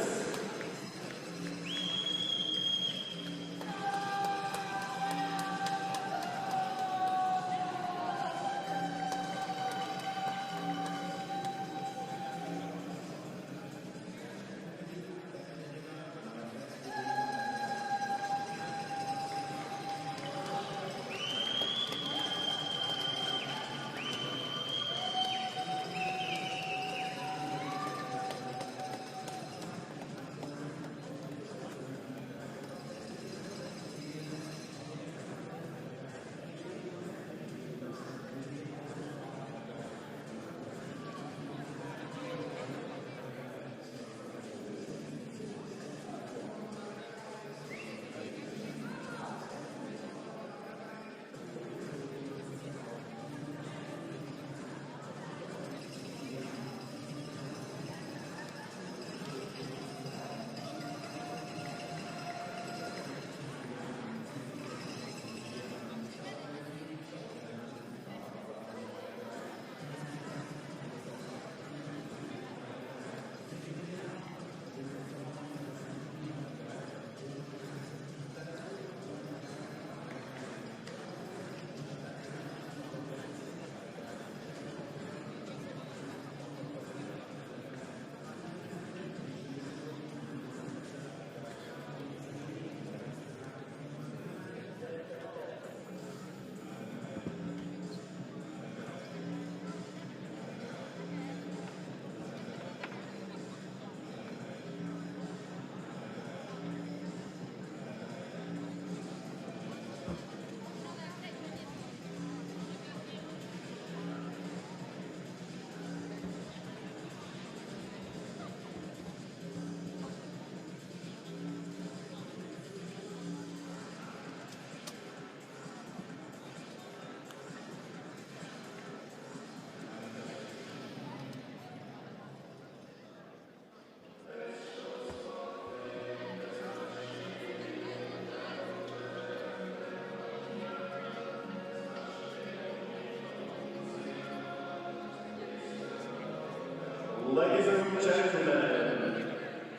Ladies and gentlemen,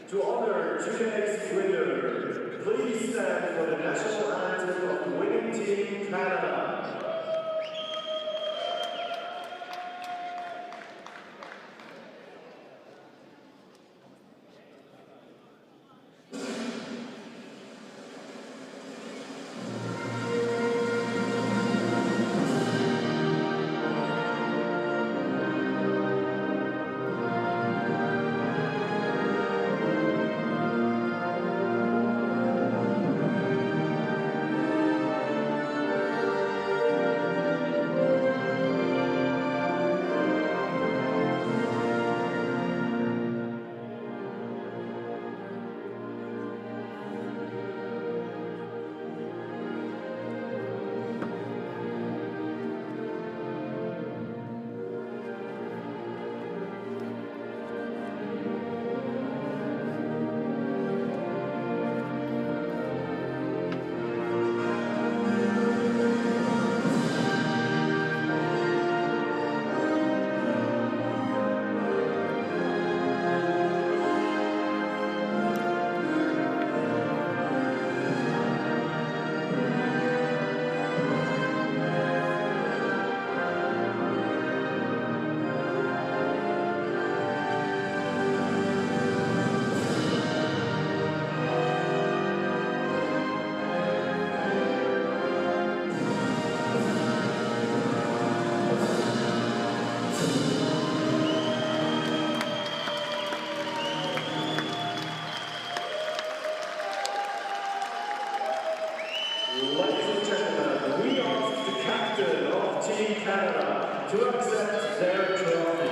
to honor today's winner, please stand for the national anthem of the winning team, Canada. Ladies and gentlemen, we ask the captain of Team Canada to accept their trophy.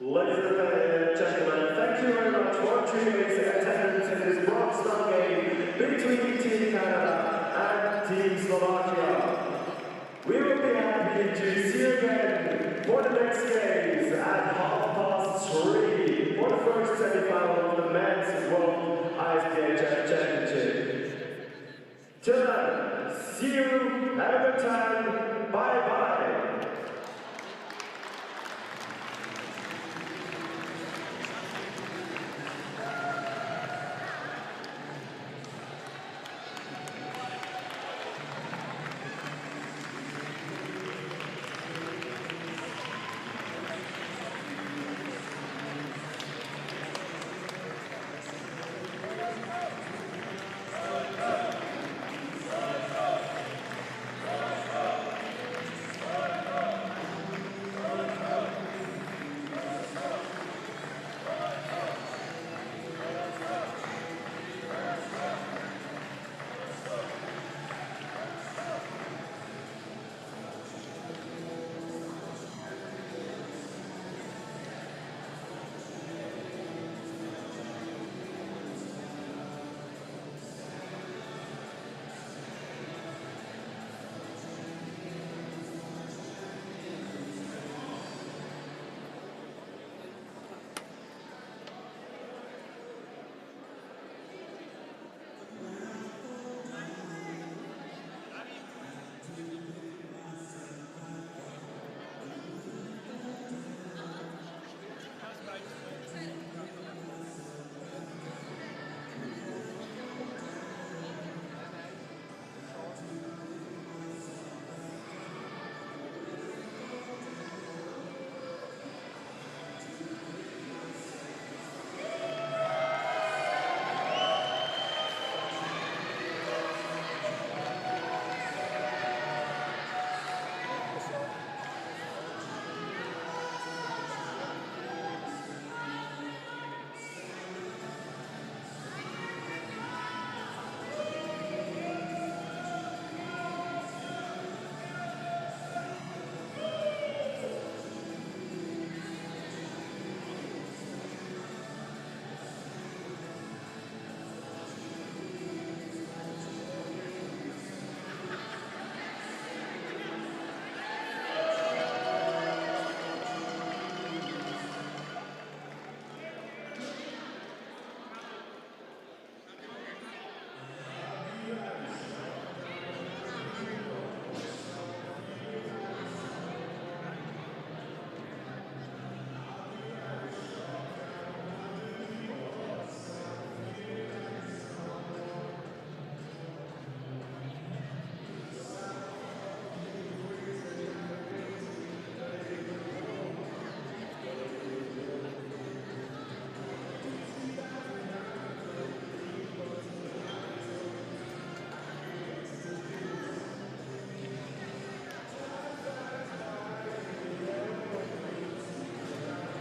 Ladies and gentlemen, thank you very much for tuning in to attendance in this bronze medal game between Team Canada and Team Slovakia. We will be happy to see you again for the next games at 3:30 for the first semi-final of the men's World ISBHF Championship. Till then, see you, have a good time, bye bye.